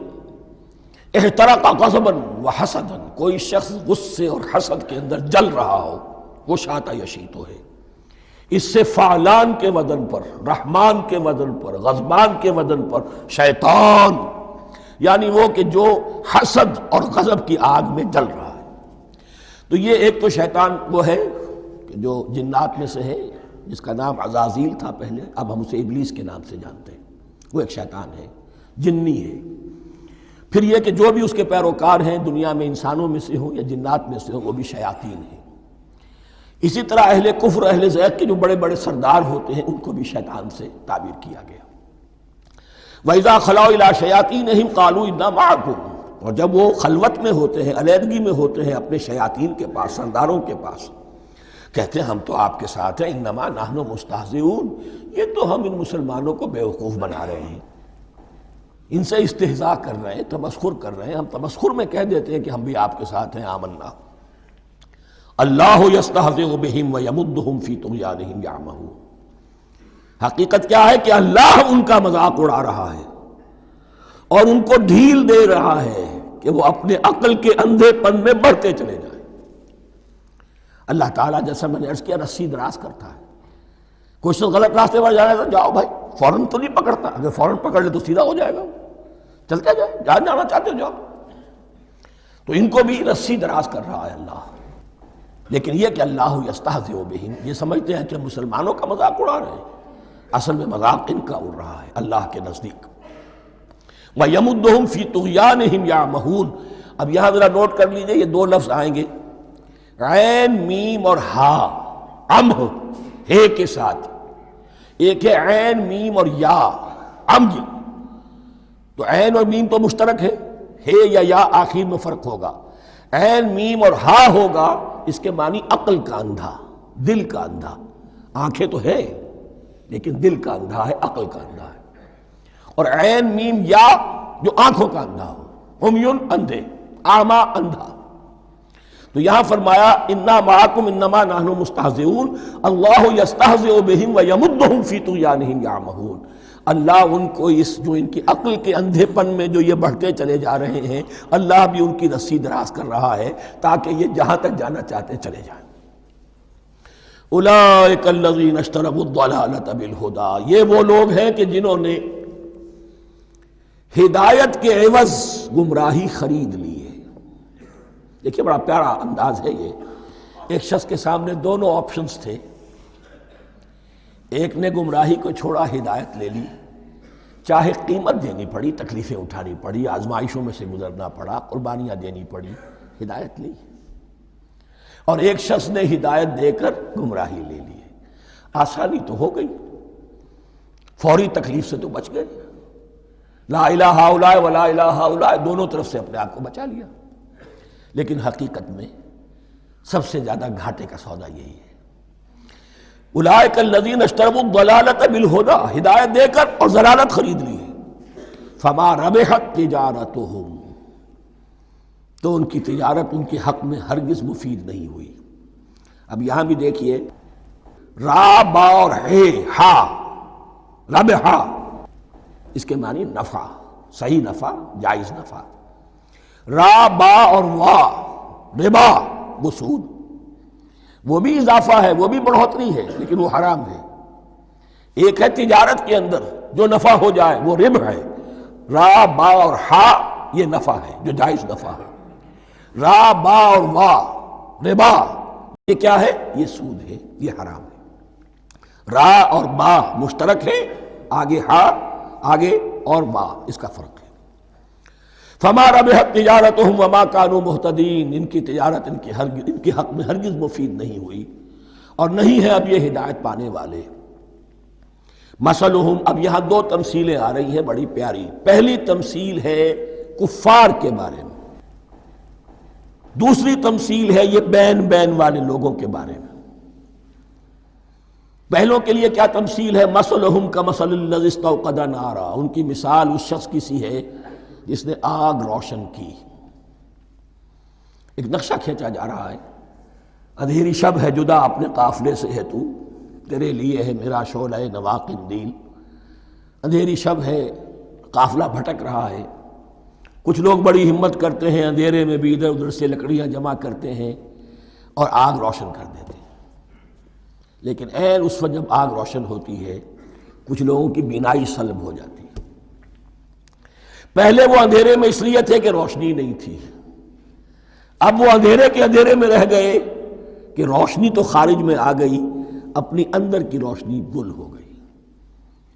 احترق غضبا وحسدا، کوئی شخص غصے اور حسد کے اندر جل رہا ہو، وہ شاتا یشیتو ہے۔ اس سے فعلان کے وزن پر، رحمان کے وزن پر، غضبان کے وزن پر شیطان، یعنی وہ کہ جو حسد اور غضب کی آگ میں جل رہا ہے۔ تو یہ ایک تو شیطان وہ ہے کہ جو جنات میں سے ہے، جس کا نام عزازیل تھا پہلے، اب ہم اسے ابلیس کے نام سے جانتے ہیں، وہ ایک شیطان ہے، جنی ہے۔ پھر یہ کہ جو بھی اس کے پیروکار ہیں دنیا میں، انسانوں میں سے ہوں یا جنات میں سے ہوں، وہ بھی شیاطین ہیں۔ اسی طرح اہل کفر، اہل زیغ کے جو بڑے بڑے سردار ہوتے ہیں، ان کو بھی شیطان سے تعبیر کیا گیا۔ وَإِذَا خَلَوْا إِلَىٰ شَيَاطِينِهِمْ قَالُوا إِنَّا مَعَكُمْ، اور جب وہ خلوت میں ہوتے ہیں، علیحدگی میں ہوتے ہیں اپنے شیاطین کے پاس، سرداروں کے پاس، کہتے ہیں ہم تو آپ کے ساتھ ہیں، انما نحن مستہزئون، یہ تو ہم ان مسلمانوں کو بیوقوف بنا رہے ہیں، ان سے استہزاء کر رہے ہیں، تمسخر کر رہے ہیں۔ ہم تمسخر میں کہہ دیتے ہیں کہ ہم بھی آپ کے ساتھ ہیں، آمنا۔ اللہ یستہزئ بہم ویمدہم فی طغیانہم یعمہون، حقیقت کیا ہے کہ اللہ ان کا مذاق اڑا رہا ہے اور ان کو ڈھیل دے رہا ہے کہ وہ اپنے عقل کے اندھے پن میں بڑھتے چلے جائیں۔ اللہ تعالیٰ جیسا میں نے عرض کیا رسی دراز کرتا ہے، کوئی شخص غلط راستے پر جانا ہے تو جاؤ بھائی، فوراً تو نہیں پکڑتا، اگر فوراً پکڑ لے تو سیدھا ہو جائے گا، چلتے جائے، جہاں جانا چاہتے ہو جاؤ۔ تو ان کو بھی رسی دراز کر رہا ہے اللہ، لیکن یہ کہ اللہ یستہزئ بہم، یہ سمجھتے ہیں کہ مسلمانوں کا مذاق اڑا رہے ہیں، اصل میں مذاق ان کا اڑ رہا ہے اللہ کے نزدیک۔ وَيَمُدُّهُمْ فِي طُغْيَانِهِمْ يَعْمَهُونَ، اب یہاں ذرا نوٹ کر لیجئے، یہ دو لفظ آئیں گے، عین میم اور ہا، امہ ہے کے ساتھ، ایک ہے عین میم اور یا امج، تو عین اور میم تو مشترک ہے یا آخر میں فرق ہوگا، عین میم اور ہا ہوگا، اس کے معنی عقل کا اندھا، دل کا اندھا، آنکھیں تو ہے لیکن دل کا اندھا ہے، عقل کا اندھا ہے۔ اور عین میم یا جو آنکھوں کا اندھا ہو، عمیٌ اندھے، اعمیٰ اندھا۔ تو یہاں فرمایا انا معکم انما نحن مستہزئون، اللہ یستہزئ بہم ویمدہم فی طغیانہم یعمہون، اللہ ان کو اس جو ان کی عقل کے اندھے پن میں جو یہ بڑھتے چلے جا رہے ہیں، اللہ بھی ان کی رسی دراز کر رہا ہے تاکہ یہ جہاں تک جانا چاہتے چلے جائیں۔ اولئک الذین اشتروا الضلالۃ بالہدی، یہ وہ لوگ ہیں کہ جنہوں نے ہدایت کے عوض گمراہی خرید لی ہے۔ دیکھیے بڑا پیارا انداز ہے یہ، ایک شخص کے سامنے دونوں آپشنز تھے، ایک نے گمراہی کو چھوڑا، ہدایت لے لی، چاہے قیمت دینی پڑی، تکلیفیں اٹھانی پڑی، آزمائشوں میں سے گزرنا پڑا، قربانیاں دینی پڑی، ہدایت لی۔ اور ایک شخص نے ہدایت دے کر گمراہی لے لی، آسانی تو ہو گئی، فوری تکلیف سے تو بچ گئے، لا الہ ہؤلاء ولا الہ ہؤلاء دونوں طرف سے اپنے آپ کو بچا لیا۔ لیکن حقیقت میں سب سے زیادہ گھاٹے کا سودا یہی ہے، اولئک الذین اشتروا الضلالۃ بالہدی، ہدایت دے کر اور ضلالت خرید لی، فما ربحت تجارتہم، تو ان کی تجارت ان کے حق میں ہرگز مفید نہیں ہوئی۔ اب یہاں بھی دیکھیے، را با اور ہے ہا، ربحا، اس کے معنی نفع، صحیح نفع، جائز نفع۔ را با اور وا، ربا، وہ سود، وہ بھی اضافہ ہے، وہ بھی بڑھوتری ہے، لیکن وہ حرام ہے۔ ایک ہے تجارت کے اندر جو نفع ہو جائے وہ ربح ہے، را با اور ہا یہ نفع ہے جو جائز نفع ہے۔ را با اور وا، ربا، یہ کیا ہے؟ یہ سود ہے، یہ حرام ہے۔ را اور با مشترک ہے، آگے ہا، آگے اور با، اس کا فرق ہے۔ فما ربحت تجارتہم وما کانوا مہتدین، ان کی تجارت ان کے حق میں ہرگز مفید نہیں ہوئی اور نہیں ہے اب یہ ہدایت پانے والے۔ مثلہم، اب یہاں دو تمثیلیں آ رہی ہیں بڑی پیاری۔ پہلی تمثیل ہے کفار کے بارے میں، دوسری تمثیل ہے یہ بین والے لوگوں کے بارے میں۔ پہلوں کے لیے کیا تمثیل ہے؟ مثلہم کمثل الذی استوقد نارا، ان کی مثال اس شخص کی سی ہے جس نے آگ روشن کی۔ ایک نقشہ کھینچا جا رہا ہے، اندھیری شب ہے جدا اپنے قافلے سے ہے تو، تیرے لیے ہے میرا شعلہ نوا قندیل۔ اندھیری شب ہے، قافلہ بھٹک رہا ہے، کچھ لوگ بڑی ہمت کرتے ہیں، اندھیرے میں بھی ادھر ادھر سے لکڑیاں جمع کرتے ہیں اور آگ روشن کر دیتے ہیں۔ لیکن عین اس وقت جب آگ روشن ہوتی ہے کچھ لوگوں کی بینائی سلب ہو جاتی ہے۔ پہلے وہ اندھیرے میں اس لیے تھے کہ روشنی نہیں تھی، اب وہ اندھیرے کے اندھیرے میں رہ گئے کہ روشنی تو خارج میں آ گئی، اپنی اندر کی روشنی گل ہو گئی،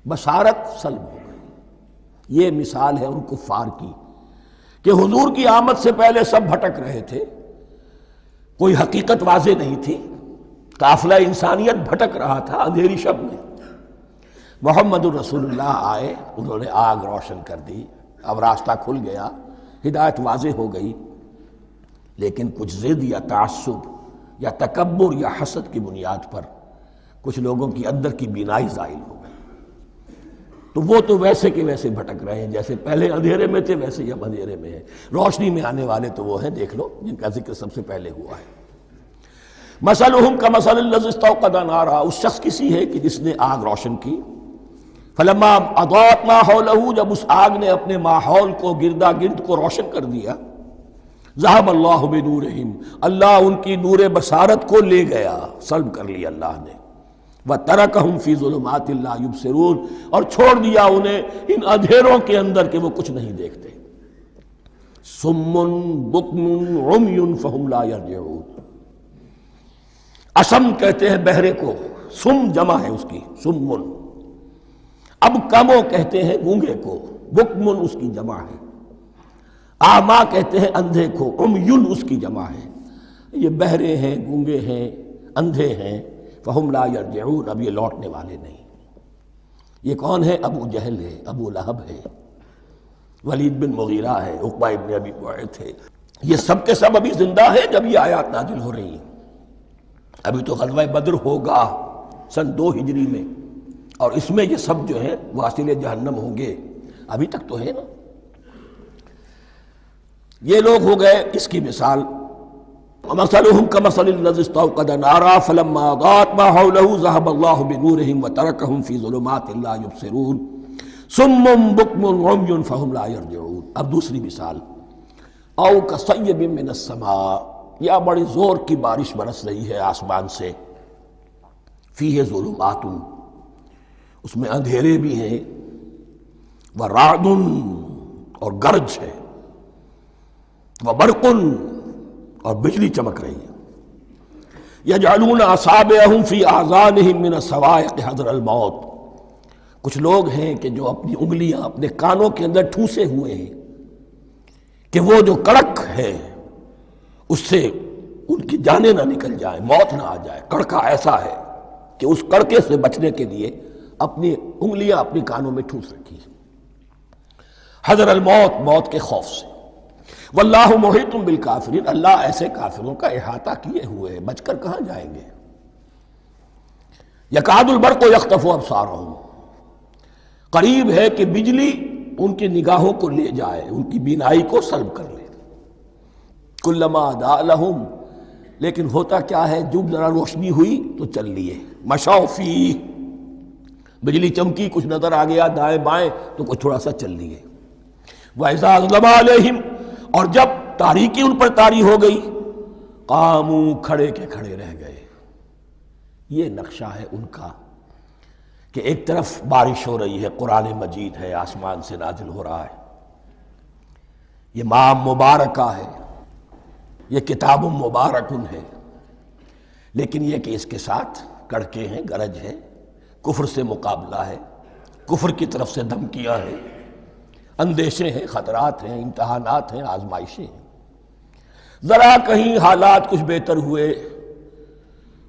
بصارت سلب ہو گئی۔ یہ مثال ہے ان کفار کی کہ حضور کی آمد سے پہلے سب بھٹک رہے تھے، کوئی حقیقت واضح نہیں تھی، قافلہ انسانیت بھٹک رہا تھا اندھیری شب میں۔ محمد الرسول اللہ آئے، انہوں نے آگ روشن کر دی، اب راستہ کھل گیا، ہدایت واضح ہو گئی۔ لیکن کچھ ضد یا تعصب یا تکبر یا حسد کی بنیاد پر کچھ لوگوں کی اندر کی بینائی زائل ہو گئی، تو وہ تو ویسے کے ویسے بھٹک رہے ہیں، جیسے پہلے اندھیرے میں تھے ویسے ہی اب اندھیرے میں ہیں۔ روشنی میں آنے والے تو وہ ہیں، دیکھ لو جن کا ذکر سب سے پہلے ہوا ہے۔ مثلہم کمثل الذی استوقد نارا، اس شخص کی سی ہے کہ جس نے آگ روشن کی۔ فلما اضاءت ما حولہ، جب اس آگ نے اپنے ماحول کو، گردا گرد کو روشن کر دیا، ذہب اللہ بنورہم، اللہ ان کی نور بصارت کو لے گیا، سلب کر لیا اللہ نے۔ وترکہم فی ظلمات لا یبصرون، اور چھوڑ دیا انہیں ان اندھیروں کے اندر کہ وہ کچھ نہیں دیکھتے۔ صم بکم عمی فہم لا یرجعون، اسم کہتے ہیں بہرے کو، سم جمع ہے اس کی، سمن۔ اب کمو کہتے ہیں گونگے کو، بکمن اس کی جمع ہے۔ آما کہتے ہیں اندھے کو، عمیٌ اس کی جمع ہے۔ یہ بہرے ہیں، گونگے ہیں، اندھے ہیں، فہم لا یرجعون، اب یہ لوٹنے والے نہیں۔ یہ کون ہے؟ ابو جہل ہے، ابو لہب ہے، ولید بن مغیرہ ہے، عقبہ ابن ابی معیط ہے، یہ سب کے سب ابھی زندہ ہیں جب یہ آیات نازل ہو رہی ہیں۔ ابھی تو غزوہ بدر ہوگا سن 2 ہجری میں، اور اس میں یہ سب جو ہیں واصل جہنم ہوں گے، ابھی تک تو ہے نا۔ یہ لوگ ہو گئے اس کی مثال۔ وَمَثَلُهُمْ كَمَثَلِ الَّذِي اسْتَوْقَدَ نَارًا فَلَمَّا أَضَاءَتْ مَا حَوْلَهُ ذَهَبَ اللَّهُ بِنُورِهِمْ وَتَرَكَهُمْ فِي ظُلُمَاتٍ لَا يُبْصِرُونَ صُمٌّ بُكْمٌ عُمْيٌ فَهُمْ لَا يَرْجِعُونَ۔ اب دوسری مثال، أَوْ كَصَيِّبٍ مِّنَ السَّمَاءِ، یا بڑی زور کی بارش برس رہی ہے آسمان سے، فِيهِ ظُلُمَاتٌ، اس میں اندھیرے بھی ہیں، وَرَعْدٌ، اور گرج ہے، وَبَرْقٌ، اور بجلی چمک رہی ہے۔ یجعلون اصابعہم فی آذانہم من الصواعق حذر الموت، کچھ لوگ ہیں کہ جو اپنی انگلیاں اپنے کانوں کے اندر ٹھوسے ہوئے ہیں کہ وہ جو کڑک ہے اس سے ان کی جانیں نہ نکل جائیں، موت نہ آ جائے۔ کڑکا ایسا ہے کہ اس کڑکے سے بچنے کے لیے اپنی انگلیاں اپنی کانوں میں ٹھوس رکھی، حذر الموت، موت کے خوف سے۔ واللہ محیط بالکافرین، اللہ ایسے کافروں کا احاطہ کیے ہوئے ہے، بچ کر کہاں جائیں گے۔ یکاد البرق یخطف ابصارہم، قریب ہے کہ بجلی ان کی نگاہوں کو لے جائے، ان کی بینائی کو سلب کر لے۔ کلما اضاء لہم، لیکن ہوتا کیا ہے، جب ذرا روشنی ہوئی تو چل لیے۔ مشوا فیہ، بجلی چمکی، کچھ نظر آ گیا دائیں بائیں تو کچھ تھوڑا سا چل لیے۔ وَإِذَا أَظْلَمَ عَلَيْهِمْ، اور جب تاریکی ان پر طاری ہو گئی، قاموا، کھڑے کے کھڑے رہ گئے۔ یہ نقشہ ہے ان کا کہ ایک طرف بارش ہو رہی ہے، قرآن مجید ہے، آسمان سے نازل ہو رہا ہے، یہ ماہ مبارکہ ہے، یہ کتاب مبارکن ہے، لیکن یہ کہ اس کے ساتھ کڑکے ہیں، گرج ہے، کفر سے مقابلہ ہے، کفر کی طرف سے دھمکیاں ہیں، اندیشے ہیں، خطرات ہیں، امتحانات ہیں، آزمائشیں ہیں۔ ذرا کہیں حالات کچھ بہتر ہوئے،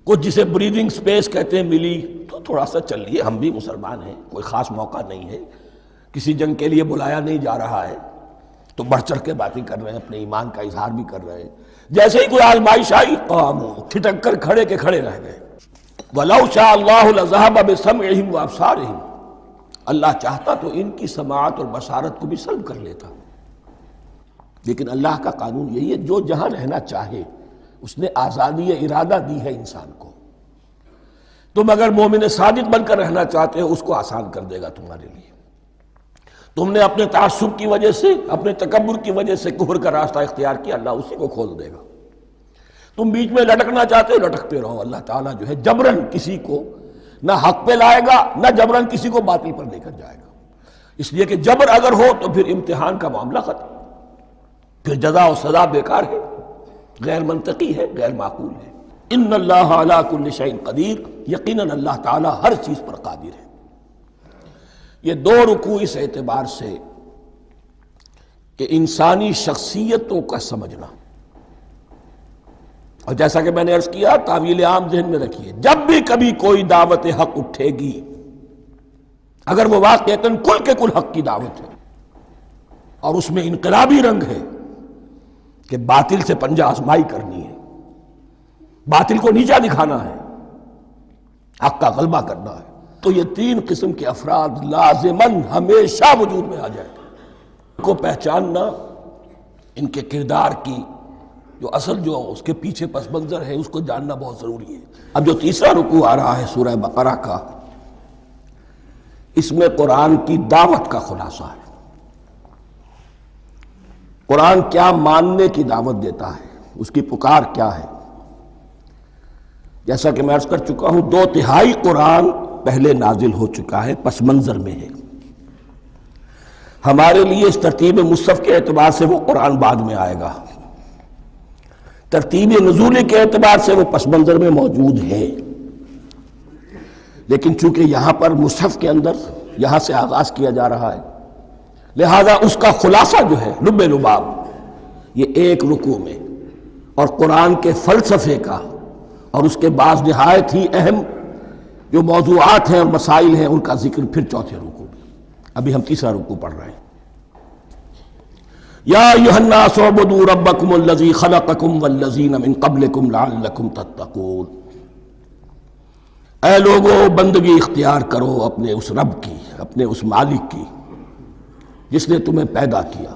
کچھ جسے بریدنگ سپیس کہتے ہیں ملی تو تھوڑا سا چل لیے۔ ہم بھی مسلمان ہیں، کوئی خاص موقع نہیں ہے، کسی جنگ کے لیے بلایا نہیں جا رہا ہے تو بڑھ چڑھ کے باتیں کر رہے ہیں، اپنے ایمان کا اظہار بھی کر رہے ہیں۔ جیسے ہی کوئی آزمائش آئی، قاموا، ٹھٹک کر کھڑے کے کھڑے رہ گئے۔ وَلَوْ شَاءَ اللَّهُ لَذَهَبَ بِسَمْعِهِمْ وَأَبْصَارِهِمْ، اللہ چاہتا تو ان کی سماعت اور بصارت کو بھی سلب کر لیتا، لیکن اللہ کا قانون یہی ہے، جو جہاں رہنا چاہے اس نے آزادی ارادہ دی ہے انسان کو۔ تم اگر مومن صادق بن کر رہنا چاہتے ہو، اس کو آسان کر دے گا تمہارے لیے۔ تم نے اپنے تعصب کی وجہ سے، اپنے تکبر کی وجہ سے کفر کا راستہ اختیار کیا، اللہ اسی کو کھول دے گا۔ تم بیچ میں لٹکنا چاہتے ہو، لٹکتے رہو، اللہ تعالیٰ جو ہے جبراً کسی کو نہ حق پہ لائے گا، نہ جبراً کسی کو باطل پر لے کر جائے گا۔ اس لیے کہ جبر اگر ہو تو پھر امتحان کا معاملہ ختم، پھر جزا و سزا بیکار ہے، غیر منطقی ہے، غیر معقول ہے۔ ان اللہ علی کل شیء قدیر، یقیناً اللہ تعالیٰ ہر چیز پر قادر ہے۔ یہ دو رکوع اس اعتبار سے کہ انسانی شخصیتوں کا سمجھنا، اور جیسا کہ میں نے عرض کیا، تعویل عام ذہن میں رکھیے، جب بھی کبھی کوئی دعوت حق اٹھے گی، اگر وہ واقعتاً کل کے کل حق کی دعوت ہے اور اس میں انقلابی رنگ ہے کہ باطل سے پنجہ آزمائی کرنی ہے، باطل کو نیچا دکھانا ہے، حق کا غلبہ کرنا ہے، تو یہ تین قسم کے افراد لازماً ہمیشہ وجود میں آ جائیں۔ ان کو پہچاننا، ان کے کردار کی جو اصل جو اس کے پیچھے پس منظر ہے اس کو جاننا بہت ضروری ہے۔ اب جو تیسرا رکوع آ رہا ہے سورہ بقرہ کا، اس میں قرآن کی دعوت کا خلاصہ ہے۔ قرآن کیا ماننے کی دعوت دیتا ہے، اس کی پکار کیا ہے۔ جیسا کہ میں عرض کر چکا ہوں، 2/3 قرآن پہلے نازل ہو چکا ہے، پس منظر میں ہے۔ ہمارے لیے اس ترتیب مصحف کے اعتبار سے وہ قرآن بعد میں آئے گا، ترتیب نزول کے اعتبار سے وہ پس منظر میں موجود ہے، لیکن چونکہ یہاں پر مصحف کے اندر یہاں سے آغاز کیا جا رہا ہے، لہذا اس کا خلاصہ جو ہے لب لباب یہ ایک رکوع میں، اور قرآن کے فلسفے کا اور اس کے بعض نہایت ہی اہم جو موضوعات ہیں اور مسائل ہیں ان کا ذکر پھر چوتھے رکوع میں۔ ابھی ہم تیسرا رکوع پڑھ رہے ہیں۔ یا ایھا الناس اعبدوا ربکم الذی خلقکم والذین من قبلکم لعلکم تتقون، اے لوگو بندگی اختیار کرو اپنے اس رب کی، اپنے اس مالک کی جس نے تمہیں پیدا کیا،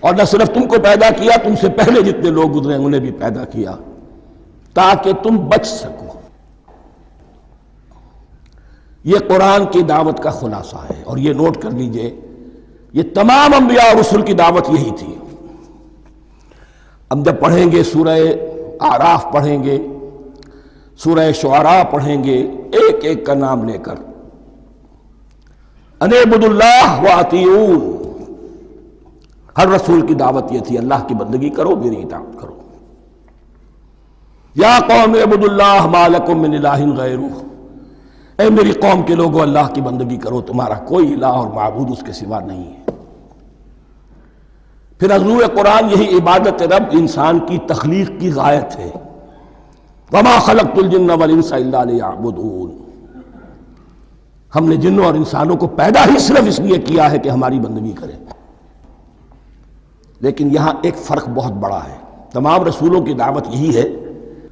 اور نہ صرف تم کو پیدا کیا، تم سے پہلے جتنے لوگ گزرے انہیں بھی پیدا کیا تاکہ تم بچ سکو۔ یہ قرآن کی دعوت کا خلاصہ ہے، اور یہ نوٹ کر لیجئے، یہ تمام انبیاء اور رسل کی دعوت یہی تھی۔ ہم جب پڑھیں گے سورہ اعراف پڑھیں گے، سورہ شعراء پڑھیں گے، ایک ایک کا نام لے کر، ان اعبدوا اللہ واطیعون، ہر رسول کی دعوت یہ تھی، اللہ کی بندگی کرو، میری اطاعت کرو۔ یا قوم اعبدوا اللہ ما لکم من الہ غیرہ، اے میری قوم کے لوگوں اللہ کی بندگی کرو، تمہارا کوئی الہ اور معبود اس کے سوا نہیں ہے۔ پھر حضور قرآن یہی عبادت رب انسان کی تخلیق کی غایت ہے، وما خلقت الجن والانس الا لیعبدون، ہم نے جنوں اور انسانوں کو پیدا ہی صرف اس لیے کیا ہے کہ ہماری بندگی کریں۔ لیکن یہاں ایک فرق بہت بڑا ہے، تمام رسولوں کی دعوت یہی ہے،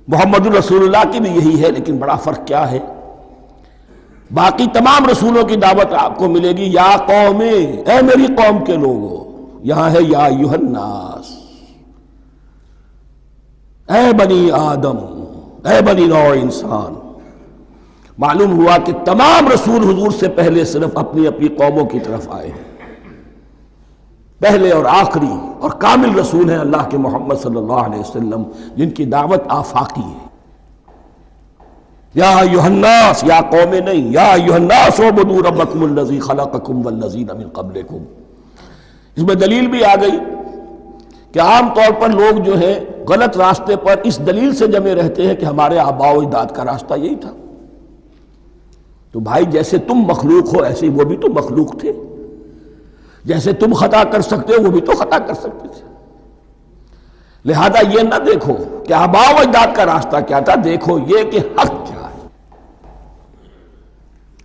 محمد الرسول اللہ کی بھی یہی ہے، لیکن بڑا فرق کیا ہے؟ باقی تمام رسولوں کی دعوت آپ کو ملے گی یا قوم، اے میری قوم کے لوگوں، یہاں ہے یا ایھا الناس، اے بنی آدم، اے بنی نوع انسان۔ معلوم ہوا کہ تمام رسول حضور سے پہلے صرف اپنی اپنی قوموں کی طرف آئے ہیں، پہلے اور آخری اور کامل رسول ہیں اللہ کے محمد صلی اللہ علیہ وسلم، جن کی دعوت آفاقی ہے۔ یا ایھا الناس، یا قوم نہیں، یا ایھا الناس اعبدوا ربکم الذی خلقکم والذین من قبلکم۔ اس میں دلیل بھی آ گئی کہ عام طور پر لوگ جو ہے غلط راستے پر اس دلیل سے جمے رہتے ہیں کہ ہمارے آباء و اجداد کا راستہ یہی تھا۔ تو بھائی جیسے تم مخلوق ہو ایسے وہ بھی تو مخلوق تھے، جیسے تم خطا کر سکتے ہو وہ بھی تو خطا کر سکتے تھے۔ لہذا یہ نہ دیکھو کہ آباء و اجداد کا راستہ کیا تھا، دیکھو یہ کہ حق کیا ہے،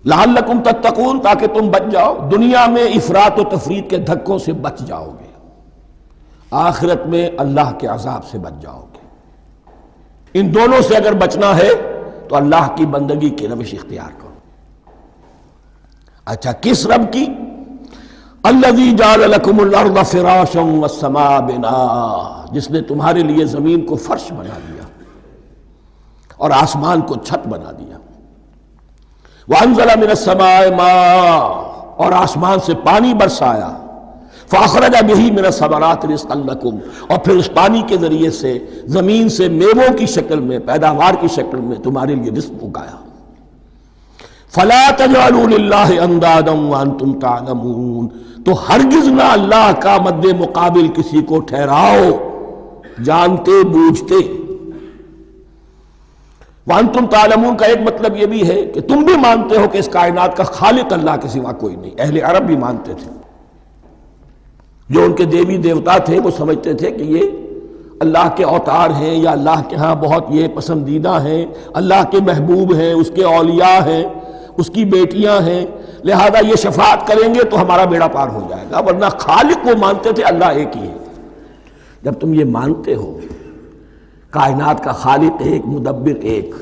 لعلکم تتقون، تاکہ تم بچ جاؤ، دنیا میں افراط و تفریط کے دھکوں سے بچ جاؤ گے، آخرت میں اللہ کے عذاب سے بچ جاؤ گے۔ ان دونوں سے اگر بچنا ہے تو اللہ کی بندگی کی روش اختیار کرو۔ اچھا کس رب کی؟ الذی جعل لکم الارض فراشا والسماء بناء، جس نے تمہارے لیے زمین کو فرش بنا دیا اور آسمان کو چھت بنا دیا۔ وانزل من السماء ماء، اور آسمان سے پانی برسایا۔ فاخرج بہ من الثمرات رزقا لکم، اور پھر اس پانی کے ذریعے سے زمین سے میووں کی شکل میں، پیداوار کی شکل میں تمہارے لیے رزق اگایا۔ فلا تجعلوا للہ اندادا وانتم تعلمون، تو ہرگز نہ اللہ کا مد مقابل کسی کو ٹھہراؤ جانتے بوجھتے۔ وانتم تعلمون کا ایک مطلب یہ بھی ہے کہ تم بھی مانتے ہو کہ اس کائنات کا خالق اللہ کے سوا کوئی نہیں۔ اہل عرب بھی مانتے تھے، جو ان کے دیوی دیوتا تھے وہ سمجھتے تھے کہ یہ اللہ کے اوتار ہیں، یا اللہ کے ہاں بہت یہ پسندیدہ ہیں، اللہ کے محبوب ہیں، اس کے اولیاء ہیں، اس کی بیٹیاں ہیں، لہذا یہ شفاعت کریں گے تو ہمارا بیڑا پار ہو جائے گا۔ ورنہ خالق وہ مانتے تھے اللہ ایک ہی ہے۔ جب تم یہ مانتے ہو کائنات کا خالق ایک، مدبر ایک،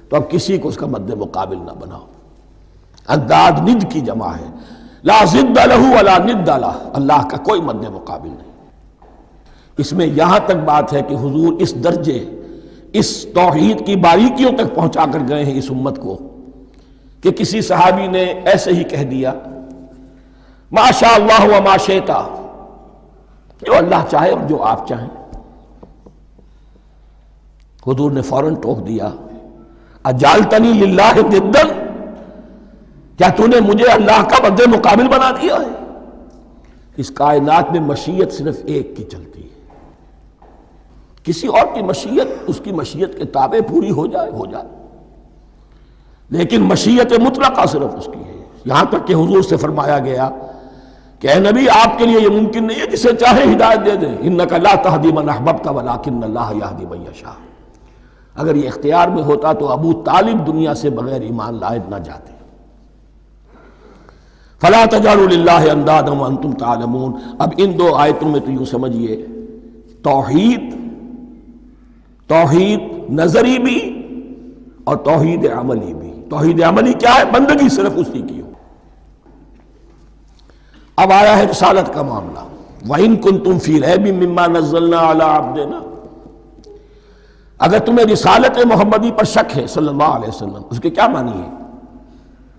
تو اب کسی کو اس کا مد مقابل نہ بناؤ۔ انداد ند کی جمع ہے، لا ضد لہ ولا ند لہ، اللہ کا کوئی مد مقابل نہیں۔ اس میں یہاں تک بات ہے کہ حضور اس درجے، اس توحید کی باریکیوں تک پہنچا کر گئے ہیں اس امت کو کہ کسی صحابی نے ایسے ہی کہہ دیا ما شاء اللہ و ما شئت، جو اللہ چاہے اور جو آپ چاہیں۔ حضور نے فوراً ٹوک دیا اجعلتنی للہ ندا، کیا تو نے مجھے اللہ کا مد مقابل بنا دیا ہے؟ اس کائنات میں مشیت صرف ایک کی چلتی ہے، کسی اور کی مشیت اس کی مشیت کے تابع پوری ہو جائے ہو جائے، لیکن مشیت مطلقہ صرف اس کی ہے۔ یہاں تک کہ حضور سے فرمایا گیا کہ اے نبی آپ کے لیے یہ ممکن نہیں ہے جسے چاہے ہدایت دے دیں، انک لا تہدی من احببت ولکن اللہ یہدی من یشاء۔ اگر یہ اختیار میں ہوتا تو ابو طالب دنیا سے بغیر ایمان لائے نہ جاتے۔ فلا تجعلوا للہ اندادا وانتم تعلمون۔ اب ان دو آیتوں میں تو یوں سمجھیے توحید نظری بھی اور توحید عملی بھی۔ توحید عملی کیا ہے؟ بندگی صرف اسی کی ہو۔ اب آیا ہے رسالت کا معاملہ، وَإِن كُنتُمْ فِي رَيْبٍ مِّمَّا نَزَّلْنَا عَلَىٰ عَبْدِنَا، اگر تمہیں رسالت محمدی پر شک ہے صلی اللہ علیہ وسلم، اس کے کیا معنی ہے؟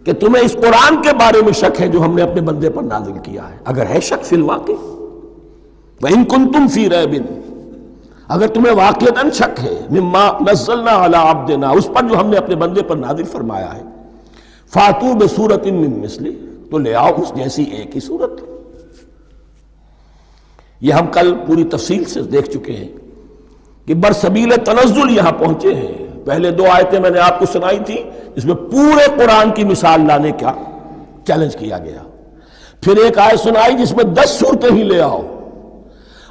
کہ تمہیں اس قرآن کے بارے میں شک ہے جو ہم نے اپنے بندے پر نازل کیا ہے۔ اگر ہے شک فی الواقع، وَإِن كُنتُمْ فِي رَيْبٍ، اگر تمہیں واقعتاً شک ہے مما نزلنا علی عبدنا، اس پر جو ہم نے اپنے بندے پر نازل فرمایا ہے، فاتو بسورۃ من مثلہ، تو لے آؤ اس جیسی ایک ہی صورت۔ یہ ہم کل پوری تفصیل سے دیکھ چکے ہیں کہ برسبیل تنزل یہاں پہنچے ہیں، پہلے 2 آیتیں میں نے آپ کو سنائی تھی، اس میں پورے قرآن کی مثال لانے کا چیلنج کیا گیا. پھر ایک آیت سنائی جس میں 10 صورتیں ہی لے آؤ.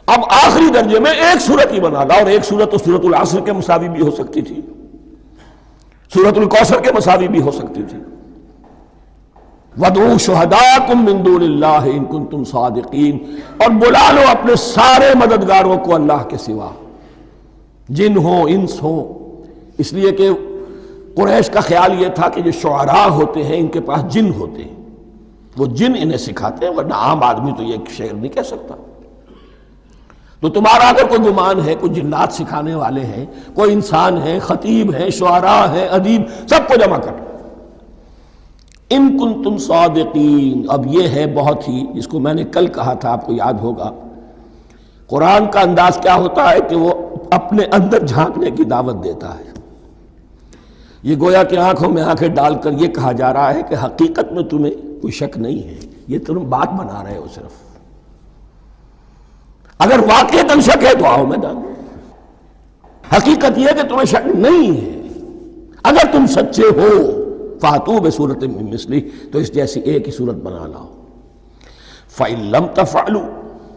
اب آخری درجے میں ایک صورت ہی بنا لاؤ، اور ایک صورت تو سورۃ العصر کے مساوی بھی ہو سکتی تھی، سورۃ الکوثر کے مساوی بھی ہو سکتی تھی. وَادْعُوا شُهَدَاءَكُم مِّن دُونِ اللَّهِ إِن كُنتُمْ صَادِقِينَ، اور بلا لو اپنے سارے مددگاروں کو اللہ کے سوا، جن ہوں انس ہوں. اس لیے کہ قریش کا خیال یہ تھا کہ جو شعراء ہوتے ہیں ان کے پاس جن ہوتے ہیں، وہ جن انہیں سکھاتے ہیں، ورنہ عام آدمی تو یہ شعر نہیں کہہ سکتا. تو تمہارا اگر کوئی گمان ہے کوئی جنات سکھانے والے ہیں، کوئی انسان ہے، خطیب ہے، شعراء ہے، ادیب، سب کو جمع کر. ان کنتم صادقین. اب یہ ہے بہت ہی، جس کو میں نے کل کہا تھا، آپ کو یاد ہوگا، قرآن کا انداز کیا ہوتا ہے کہ وہ اپنے اندر جھانکنے کی دعوت دیتا ہے. یہ گویا کہ آنکھوں میں آنکھیں ڈال کر یہ کہا جا رہا ہے کہ حقیقت میں تمہیں کوئی شک نہیں ہے، یہ تم بات بنا رہے ہو صرف. اگر واقعتاً شک ہے تو آؤ میدان میں. حقیقت یہ ہے کہ تمہیں شک نہیں ہے. اگر تم سچے ہو فاتو بصورت من مثلہ، تو اس جیسی ایک ہی صورت بنا لاؤ. فَإِن لَمْ تَفْعَلُوا،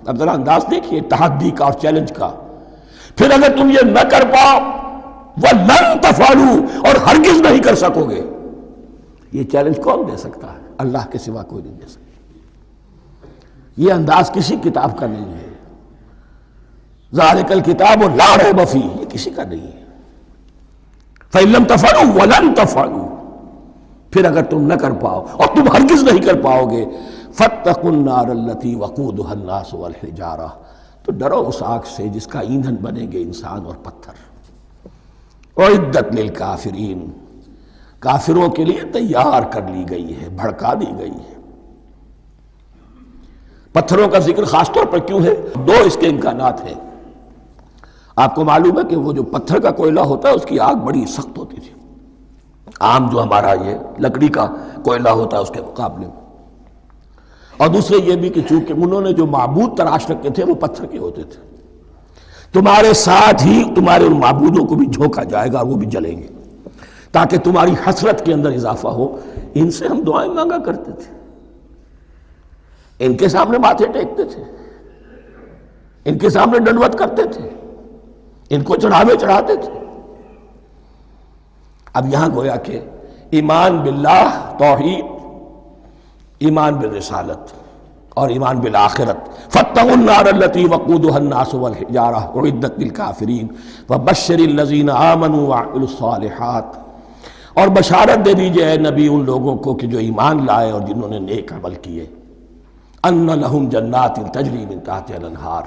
اب ذرا انداز دیکھیے تحدی کا اور چیلنج کا. پھر اگر تم یہ نہ کر پاؤ، وَلَن تَفْعَلُوا، اور ہرگز نہیں کر سکو گے. یہ چیلنج کون دے سکتا ہے؟ اللہ کے سوا کوئی نہیں دے سکتا. یہ انداز کسی کتاب کا نہیں ہے. ذَلِكَ الْكِتَابُ لَا رَيْبَ فِيهِ، یہ کسی کا نہیں ہے. فَإِن لَمْ تَفْعَلُوا وَلَن تَفْعَلُوا، پھر اگر تم نہ کر پاؤ اور تم ہرگز نہیں کر پاؤ گے، فَاتَّقُوا النَّارَ الَّتِي وَقُودُهَا النَّاسُ وَالْحِجَارَةُ، تو ڈرو اس آگ سے جس کا ایندھن بنیں گے انسان اور پتھر. اعدت للکافرین، کافروں کے لیے تیار کر لی گئی ہے، بھڑکا دی گئی ہے. پتھروں کا ذکر خاص طور پر کیوں ہے؟ 2 اس کے امکانات ہیں. آپ کو معلوم ہے کہ وہ جو پتھر کا کوئلہ ہوتا ہے اس کی آگ بڑی سخت ہوتی تھی. عام جو ہمارا یہ لکڑی کا کوئلہ ہوتا ہے اس کے مقابلے میں. اور دوسرے یہ بھی کہ چونکہ انہوں نے جو معبود تراش رکھے تھے وہ پتھر کے ہوتے تھے، تمہارے ساتھ ہی تمہارے ان معبودوں کو بھی جھونکا جائے گا اور وہ بھی جلیں گے، تاکہ تمہاری حسرت کے اندر اضافہ ہو. ان سے ہم دعائیں مانگا کرتے تھے، ان کے سامنے ماتھے ٹیکتے تھے، ان کے سامنے ڈنڈوت کرتے تھے، ان کو چڑھاوے چڑھاتے تھے. اب یہاں گویا کہ ایمان باللہ، توحید، ایمان بالرسالت اور ایمان بالآخرت. فَاتَّقُوا النَّارَ الَّتِي وَقُودُهَا النَّاسُ وَالْحِجَارَةُ اُعِدَّتْ لِلْكَافِرِينَ وَبَشِّرِ الَّذِينَ آمَنُوا وَعَمِلُوا الصَّالِحَاتِ، اور بشارت دے دیجئے اے نبی ان لوگوں کو کہ جو ایمان لائے اور جنہوں نے نیک عمل کیے. أَنَّ لَهُمْ جَنَّاتٍ تَجْرِي مِن تَحْتِهَا الْأَنْهَارُ،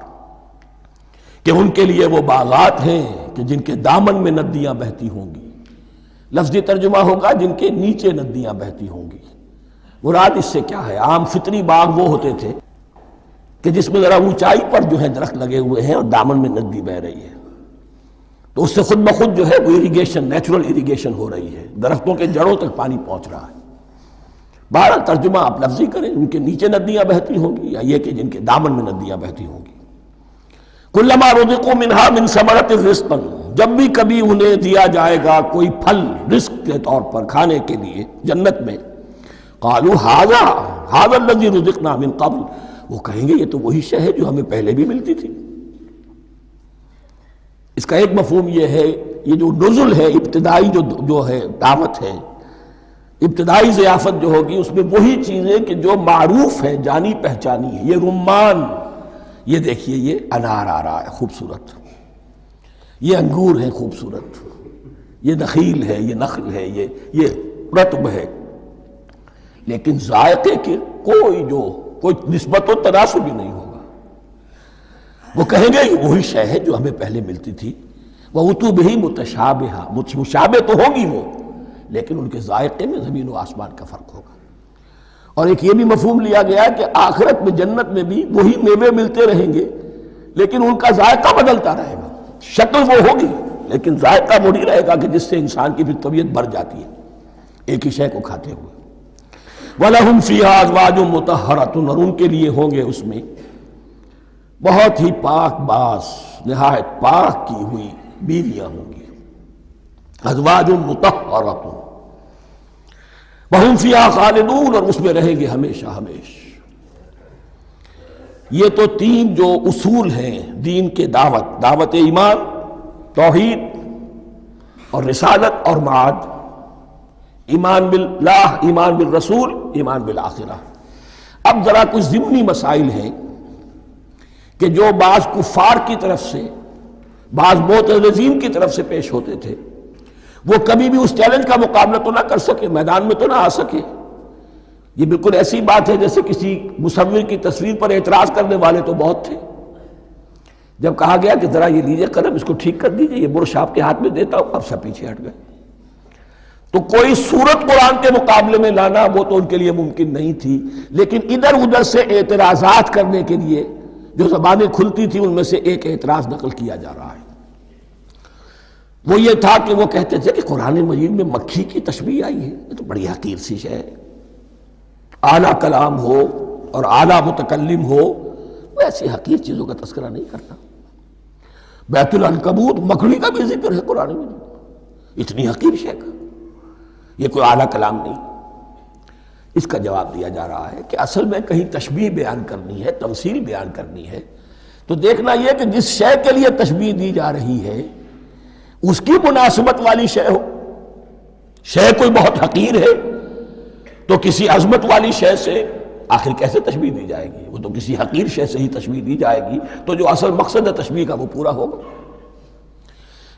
کہ ان کے لیے وہ باغات ہیں کہ جن کے دامن میں ندیاں بہتی ہوں گی. لفظی ترجمہ ہوگا جن کے نیچے ندیاں بہتی ہوں گی. مراد اس سے کیا ہے؟ عام فطری باغ وہ ہوتے تھے کہ جس میں ذرا اونچائی پر جو ہے درخت لگے ہوئے ہیں اور دامن میں ندی بہ رہی ہے، تو اس سے خود بخود جو ہے وہ اریگیشن، نیچرل اریگیشن ہو رہی ہے، درختوں کے جڑوں تک پانی پہنچ رہا ہے. بہرحال ترجمہ آپ لفظی کریں، ان کے نیچے ندیاں بہتی ہوں گی یا یہ کہ جن کے دامن میں ندیاں بہتی ہوں گی. کلما رزقوا منہا من ثمرۃ رزقا، جب بھی کبھی انہیں دیا جائے گا کوئی پھل رزق کے طور پر کھانے کے لیے جنت میں، قالوا ھذا الذی رزقنا من قبل، وہ کہیں گے یہ تو وہی شے ہے جو ہمیں پہلے بھی ملتی تھی. اس کا ایک مفہوم یہ ہے، یہ جو نزل ہے، ابتدائی جو ہے دعوت ہے، ابتدائی ضیافت جو ہوگی اس میں وہی چیزیں کہ جو معروف ہے، جانی پہچانی ہے. یہ رمان، یہ دیکھیے یہ انار آ رہا ہے خوبصورت، یہ انگور ہے خوبصورت، یہ نخیل ہے، یہ نخل ہے، یہ رطب ہے، لیکن ذائقے کے کوئی نسبت و تناسب بھی نہیں ہوگا. وہ کہیں گے یہ وہی شے ہے جو ہمیں پہلے ملتی تھی. وَأُتُوا بِهِ مُتَشَابِهًا، مشابہ تو ہوگی وہ، لیکن ان کے ذائقے میں زمین و آسمان کا فرق ہوگا. اور ایک یہ بھی مفہوم لیا گیا کہ آخرت میں جنت میں بھی وہی میوے ملتے رہیں گے، لیکن ان کا ذائقہ بدلتا رہے گا. شکل وہ ہوگی لیکن ذائقہ وہی رہے گا کہ جس سے انسان کی پھر طبیعت بھر جاتی ہے ایک ہی شے کو کھاتے ہوئے. وَلَهُمْ فِيهَا أَزْوَاجٌ مُطَهَّرَةٌ، اور ان کے لیے ہوں گے اس میں بہت ہی پاک باز، نہایت پاک کی ہوئی بیویاں ہوں گی. ازواج مطہرۃ وہم فیہا خالدون، اور اس میں رہیں گے ہمیشہ ہمیش۔ یہ تو تین جو اصول ہیں دین کے دعوت ایمان، توحید اور رسالت اور معاد، ایمان باللہ، ایمان بالرسول، ایمان بالآخرہ۔ اب ذرا کچھ ضمنی مسائل ہیں کہ جو بعض کفار کی طرف سے، بعض معتزلین کی طرف سے پیش ہوتے تھے، وہ کبھی بھی اس چیلنج کا مقابلہ تو نہ کر سکے، میدان میں تو نہ آ سکے۔ یہ بالکل ایسی بات ہے جیسے کسی مصور کی تصویر پر اعتراض کرنے والے تو بہت تھے۔ جب کہا گیا کہ ذرا یہ لیجیے قلم، اس کو ٹھیک کر دیجیے، یہ برش آپ کے ہاتھ میں دیتا ہوں، اب سب پیچھے ہٹ گئے۔ تو کوئی صورت قرآن کے مقابلے میں لانا وہ تو ان کے لیے ممکن نہیں تھی، لیکن ادھر ادھر سے اعتراضات کرنے کے لیے جو زبانیں کھلتی تھی ان میں سے ایک اعتراض نقل کیا جا رہا ہے۔ وہ یہ تھا کہ وہ کہتے تھے کہ قرآن مجید میں مکھی کی تشبیہ آئی ہے، یہ تو بڑی حقیر سی شے ہے، اعلیٰ کلام ہو اور اعلیٰ متکلم ہو وہ ایسی حقیر چیزوں کا تذکرہ نہیں کرتا۔ بیت العنکبوت مکڑی کا بھی ذکر ہے قرآن میں، اتنی حقیر شے کا، یہ کوئی اعلیٰ کلام نہیں۔ اس کا جواب دیا جا رہا ہے کہ اصل میں کہیں تشبیہ بیان کرنی ہے، تمثیل بیان کرنی ہے، تو دیکھنا یہ کہ جس شے کے لیے تشبیہ دی جا رہی ہے اس کی مناسبت والی شے ہو۔ شے کوئی بہت حقیر ہے تو کسی عظمت والی شے سے آخر کیسے تشبیہ دی جائے گی؟ وہ تو کسی حقیر شے سے ہی تشبیہ دی جائے گی تو جو اصل مقصد ہے تشبیہ کا وہ پورا ہوگا۔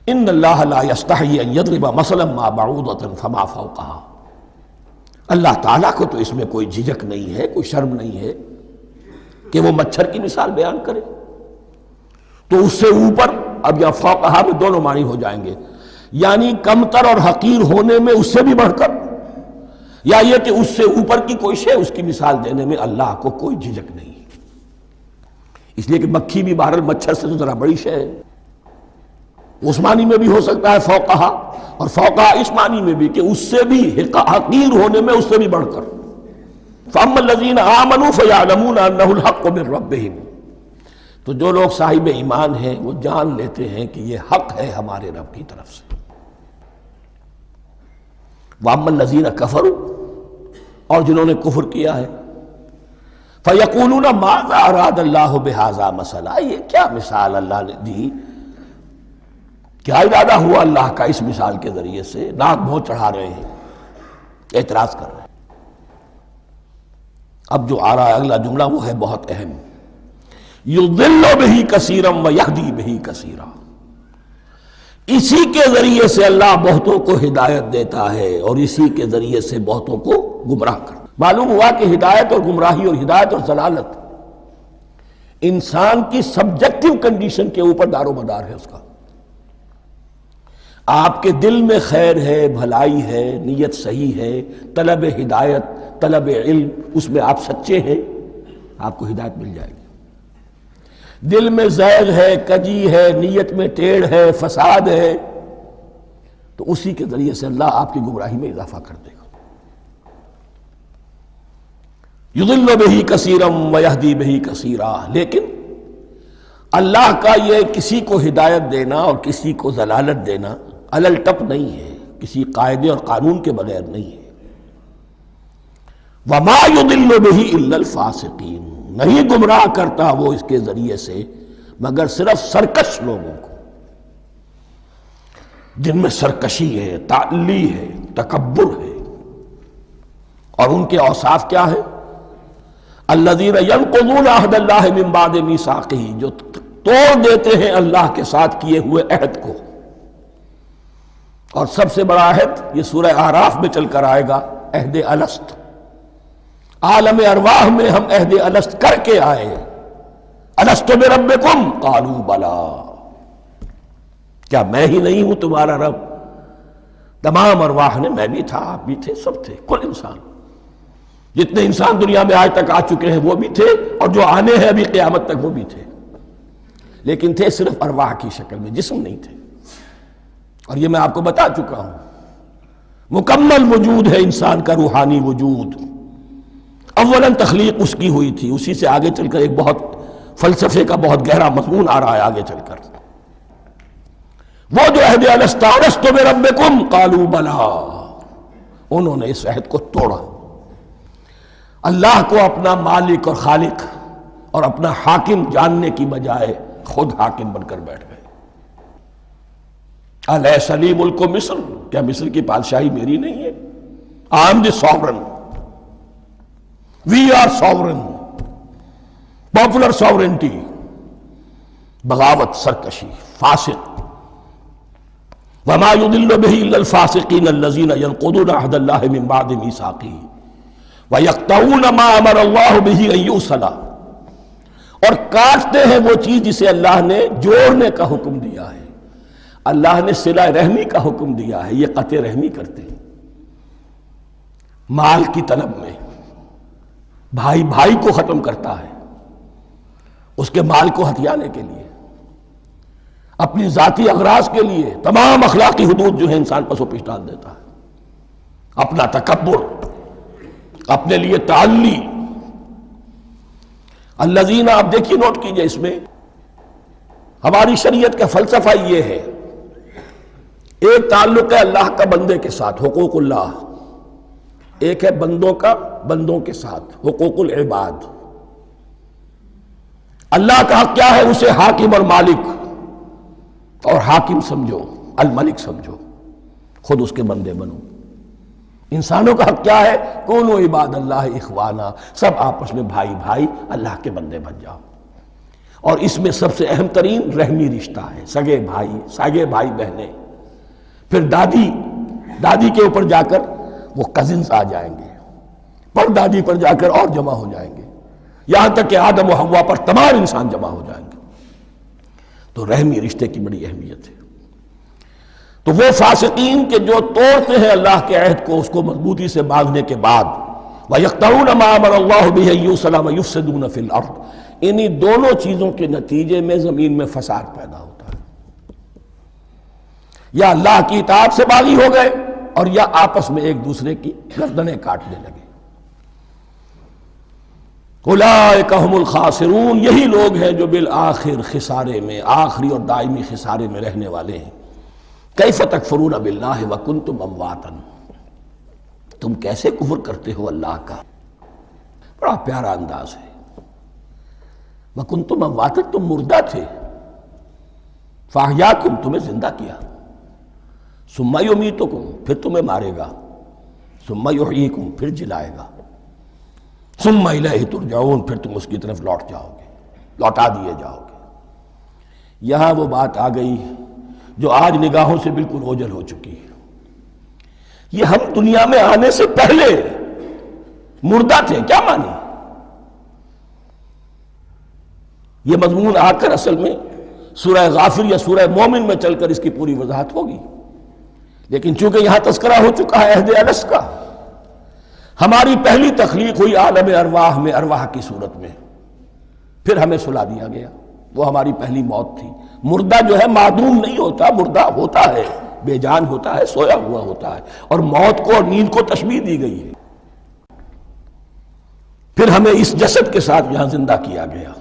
ان اللہ لا یستحی ان یضرب مثلا ما بعوضۃ فما فوقہا، اللہ تعالیٰ کو تو اس میں کوئی جھجک نہیں ہے، کوئی شرم نہیں ہے کہ وہ مچھر کی مثال بیان کرے، تو اس سے اوپر، اب یا فوقہا میں دونوں معنی ہو جائیں گے، یعنی کمتر اور حقیر ہونے میں اس سے بھی بڑھ کر، یا یہ کہ اس سے اوپر کی کوئی شے اس کی مثال دینے میں اللہ کو کوئی جھجک نہیں، اس لیے کہ مکھی بھی بہرحال مچھر سے تو ذرا بڑی شے ہے۔ اس معنی میں بھی ہو سکتا ہے فوقہا، اور فوقہا اس معنی میں بھی کہ اس سے بھی حقیر ہونے میں اس سے بھی بڑھ کر۔ فَأَمَّا الَّذِينَ آمَنُوا فَيَعْلَمُونَ أَنَّهُ الْحَقُّ مِن رَّبِّهِمْ، تو جو لوگ صاحب ایمان ہیں وہ جان لیتے ہیں کہ یہ حق ہے ہمارے رب کی طرف سے۔ وَأَمَّا الَّذِينَ كَفَرُوا، اور جنہوں نے کفر کیا ہے، فَيَقُولُونَ مَاذَا أَرَادَ اللَّهُ بِهَذَا مَثَلًا، یہ کیا مثال اللہ نے دی، کیا ارادہ ہوا اللہ کا اس مثال کے ذریعے سے؟ ناک بھوں چڑھا رہے ہیں، اعتراض کر رہے ہیں۔ اب جو آ رہا ہے اگلا جملہ وہ ہے بہت اہم، یضل بہ کثیرا ویہدی بہ کثیرا، اسی کے ذریعے سے اللہ بہتوں کو ہدایت دیتا ہے اور اسی کے ذریعے سے بہتوں کو گمراہ کرتا۔ معلوم ہوا کہ ہدایت اور گمراہی اور ہدایت اور ضلالت انسان کی سبجیکٹو کنڈیشن کے اوپر دار و مدار ہے اس کا۔ آپ کے دل میں خیر ہے، بھلائی ہے، نیت صحیح ہے، طلب ہدایت، طلب علم، اس میں آپ سچے ہیں، آپ کو ہدایت مل جائے گی۔ دل میں زیغ ہے، کجی ہے، نیت میں ٹیڑھ ہے، فساد ہے، تو اسی کے ذریعے سے اللہ آپ کی گمراہی میں اضافہ کر دے گا۔ یضل بہ کثیرا ویہدی بہ کثیرا، لیکن اللہ کا یہ کسی کو ہدایت دینا اور کسی کو ضلالت دینا علل ٹپ نہیں ہے، کسی قاعدے اور قانون کے بغیر نہیں ہے۔ وما یضل بہ الا الفاسقین، نہیں گمراہ کرتا وہ اس کے ذریعے سے مگر صرف سرکش لوگوں کو، جن میں سرکشی ہے، تعلی ہے، تکبر ہے، اور ان کے اوصاف کیا ہے؟ الذین ینقضون عہد اللہ من بعد میثاقہ، جو توڑ دیتے ہیں اللہ کے ساتھ کیے ہوئے عہد کو۔ اور سب سے بڑا عہد یہ سورہ اعراف میں چل کر آئے گا، عہد الست۔ عالم ارواح میں ہم عہد الست کر کے آئے، الست بربکم قالوا بلا، کیا میں ہی نہیں ہوں تمہارا رب؟ تمام ارواح نے، میں بھی تھا، آپ بھی تھے، سب تھے، کل انسان، جتنے انسان دنیا میں آج تک آ چکے ہیں وہ بھی تھے، اور جو آنے ہیں ابھی قیامت تک وہ بھی تھے، لیکن تھے صرف ارواح کی شکل میں، جسم نہیں تھے۔ اور یہ میں آپ کو بتا چکا ہوں، مکمل وجود ہے انسان کا روحانی وجود۔ اولاً تخلیق اس کی ہوئی تھی، اسی سے آگے چل کر ایک بہت فلسفے کا بہت گہرا مضمون آ رہا ہے آگے چل کر۔ وہ جو عہد الست بربکم قالوا بلا، انہوں نے اس عہد کو توڑا، اللہ کو اپنا مالک اور خالق اور اپنا حاکم جاننے کی بجائے خود حاکم بن کر بیٹھ گئے۔ الیس لی ملک مصر، کیا مصر کی بادشاہی میری نہیں ہے؟ I am the sovereign. We are sovereign. Popular sovereignty. بغاوت، سرکشی، فاسق۔ وما يضل به الا الفاسقين الذين ينقضون عهد الله من بعد ميثاقه ويقطعون ما امر الله به ان يوصل، اور کاٹتے ہیں وہ چیز جسے اللہ نے جوڑنے کا حکم دیا ہے۔ اللہ نے صلہ رحمی کا حکم دیا ہے، یہ قطع رحمی کرتے ہیں مال کی طلب میں، بھائی بھائی کو ختم کرتا ہے اس کے مال کو ہتھیانے کے لیے، اپنی ذاتی اغراض کے لیے تمام اخلاقی حدود جو ہے انسان پس و پیش ڈال دیتا ہے، اپنا تکبر، اپنے لیے تعلی۔ الذین، آپ دیکھیے نوٹ کیجئے، اس میں ہماری شریعت کا فلسفہ یہ ہے، ایک تعلق ہے اللہ کا بندے کے ساتھ، حقوق اللہ، ایک ہے بندوں کا بندوں کے ساتھ، حقوق العباد۔ اللہ کا حق کیا ہے؟ اسے حاکم اور مالک، اور حاکم سمجھو، الملک سمجھو، خود اس کے بندے بنو۔ انسانوں کا حق کیا ہے؟ کونوا عباد اللہ اخوانا، سب آپس میں بھائی بھائی اللہ کے بندے بن جاؤ۔ اور اس میں سب سے اہم ترین رحمی رشتہ ہے، سگے بھائی بہنیں، پھر دادی کے اوپر جا کر وہ کزنز آ جائیں گے، پر دادی پر جا کر اور جمع ہو جائیں گے، یہاں تک کہ آدم و حوا پر تمام انسان جمع ہو جائیں گے۔ تو رحمی رشتے کی بڑی اہمیت ہے۔ تو وہ فاسقین کے جو توڑتے ہیں اللہ کے عہد کو، اس کو مضبوطی سے باندھنے کے بعد، وَيَقْطَعُونَ مَا أَمَرَ اللَّهُ بِهِ أَن يُوصَلَ وَيُفْسِدُونَ فِي الْأَرْضِ، انہی دونوں چیزوں کے نتیجے میں زمین میں فساد پیدا ہوتا ہے، یا اللہ کی اطاعت سے باغی ہو گئے اور یا آپس میں ایک دوسرے کی گردنیں کاٹنے لگے۔ اولئک ھم الخاسرون، یہی لوگ ہیں جو بالآخر خسارے میں، آخری اور دائمی خسارے میں رہنے والے ہیں۔ کیف تکفرون باللہ وکنتم امواتا، تم کیسے کفر کرتے ہو اللہ کا؟ بڑا پیارا انداز ہے۔ وکنتم امواتا، تم مردہ تھے، فاحیاکم، تمہیں زندہ کیا، ثم یمیتکم، پھر تمہیں مارے گا، ثم یحییکم، پھر جلائے گا، ثم الیہ ترجعون، پھر تم اس کی طرف لوٹ جاؤ گے، لوٹا دیے جاؤ گے۔ یہاں وہ بات آ گئی جو آج نگاہوں سے بالکل اوجھل ہو چکی ہے۔ یہ ہم دنیا میں آنے سے پہلے مردہ تھے، کیا مانی؟ یہ مضمون آ کر اصل میں سورہ غافر یا سورہ مومن میں چل کر اس کی پوری وضاحت ہوگی، لیکن چونکہ یہاں تذکرہ ہو چکا ہے عہد الست کا، ہماری پہلی تخلیق ہوئی عالم ارواح میں، ارواح کی صورت میں، پھر ہمیں سلا دیا گیا، وہ ہماری پہلی موت تھی۔ مردہ جو ہے معدوم نہیں ہوتا، مردہ ہوتا ہے، بے جان ہوتا ہے، سویا ہوا ہوتا ہے، اور موت کو اور نیند کو تشبیہ دی گئی ہے۔ پھر ہمیں اس جسد کے ساتھ یہاں زندہ کیا گیا،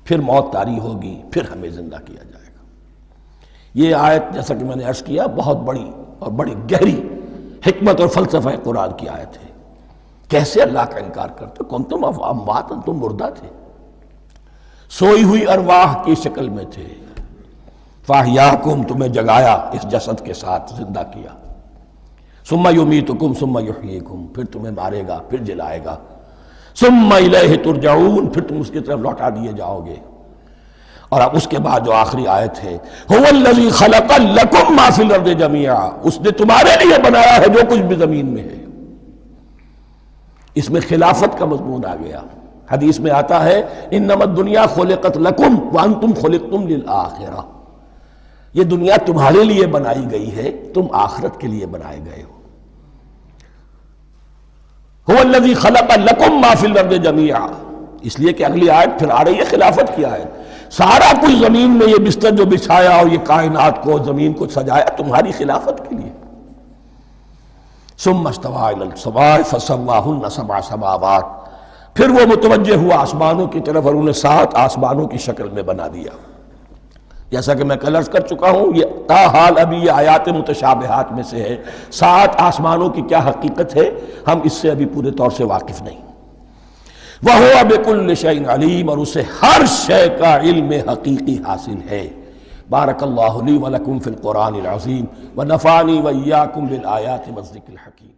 پھر موت طاری ہوگی، پھر ہمیں زندہ کیا جائے گا۔ یہ آیت جیسا کہ میں نے عرض کیا بہت بڑی اور بڑی گہری حکمت اور فلسفہ قرآن کی آیت ہے۔ کیسے اللہ کا انکار کرتے؟ کنتم اموات، تم مردہ تھے، سوئی ہوئی ارواح کی شکل میں تھے، فاحیاکم، تمہیں جگایا اس جسد کے ساتھ، زندہ کیا، ثم یمیتکم ثم یحییکم، پھر تمہیں مارے گا، پھر جلائے گا، ثم الیہ ترجعون، پھر تم اس کی طرف لوٹا دیے جاؤ گے۔ اور اب اس کے بعد جو آخری آیت ہے، هو الذی خلق لکم ما فی الارض جمیعا، اس نے تمہارے لیے بنایا ہے جو کچھ بھی زمین میں ہے۔ اس میں خلافت کا مضمون آ گیا۔ حدیث میں آتا ہے انما الدنیا خلقت لکم وانتم خلقتم للآخرہ، یہ دنیا تمہارے لیے بنائی گئی ہے، تم آخرت کے لیے بنائے گئے ہو۔ هو الذی خلق لکم ما فی الارض جمیعا، اس لیے کہ اگلی آیت پھر آ رہی ہے خلافت کی آیت۔ سارا کچھ زمین میں یہ بستر جو بچھایا اور یہ کائنات کو، زمین کو سجایا تمہاری خلافت کے لیے۔ ثم استوى الى السماء فسواهن سبع سماوات، پھر وہ متوجہ ہوا آسمانوں کی طرف اور انہیں 7 آسمانوں کی شکل میں بنا دیا۔ جیسا کہ میں کل عرض کر چکا ہوں، یہ تاحال ابھی یہ آیات متشابہات میں سے ہے، 7 آسمانوں کی کیا حقیقت ہے ہم اس سے ابھی پورے طور سے واقف نہیں۔ وَهُوَ بِكُلِّ شَيْءٍ عَلِيمٌ، اور اسے ہر شے کا علم حقیقی حاصل ہے۔ بارک اللہ لی ولکم فی القرآن العظیم ونفعنی وإیاکم بالآیات والذکر الحکیم۔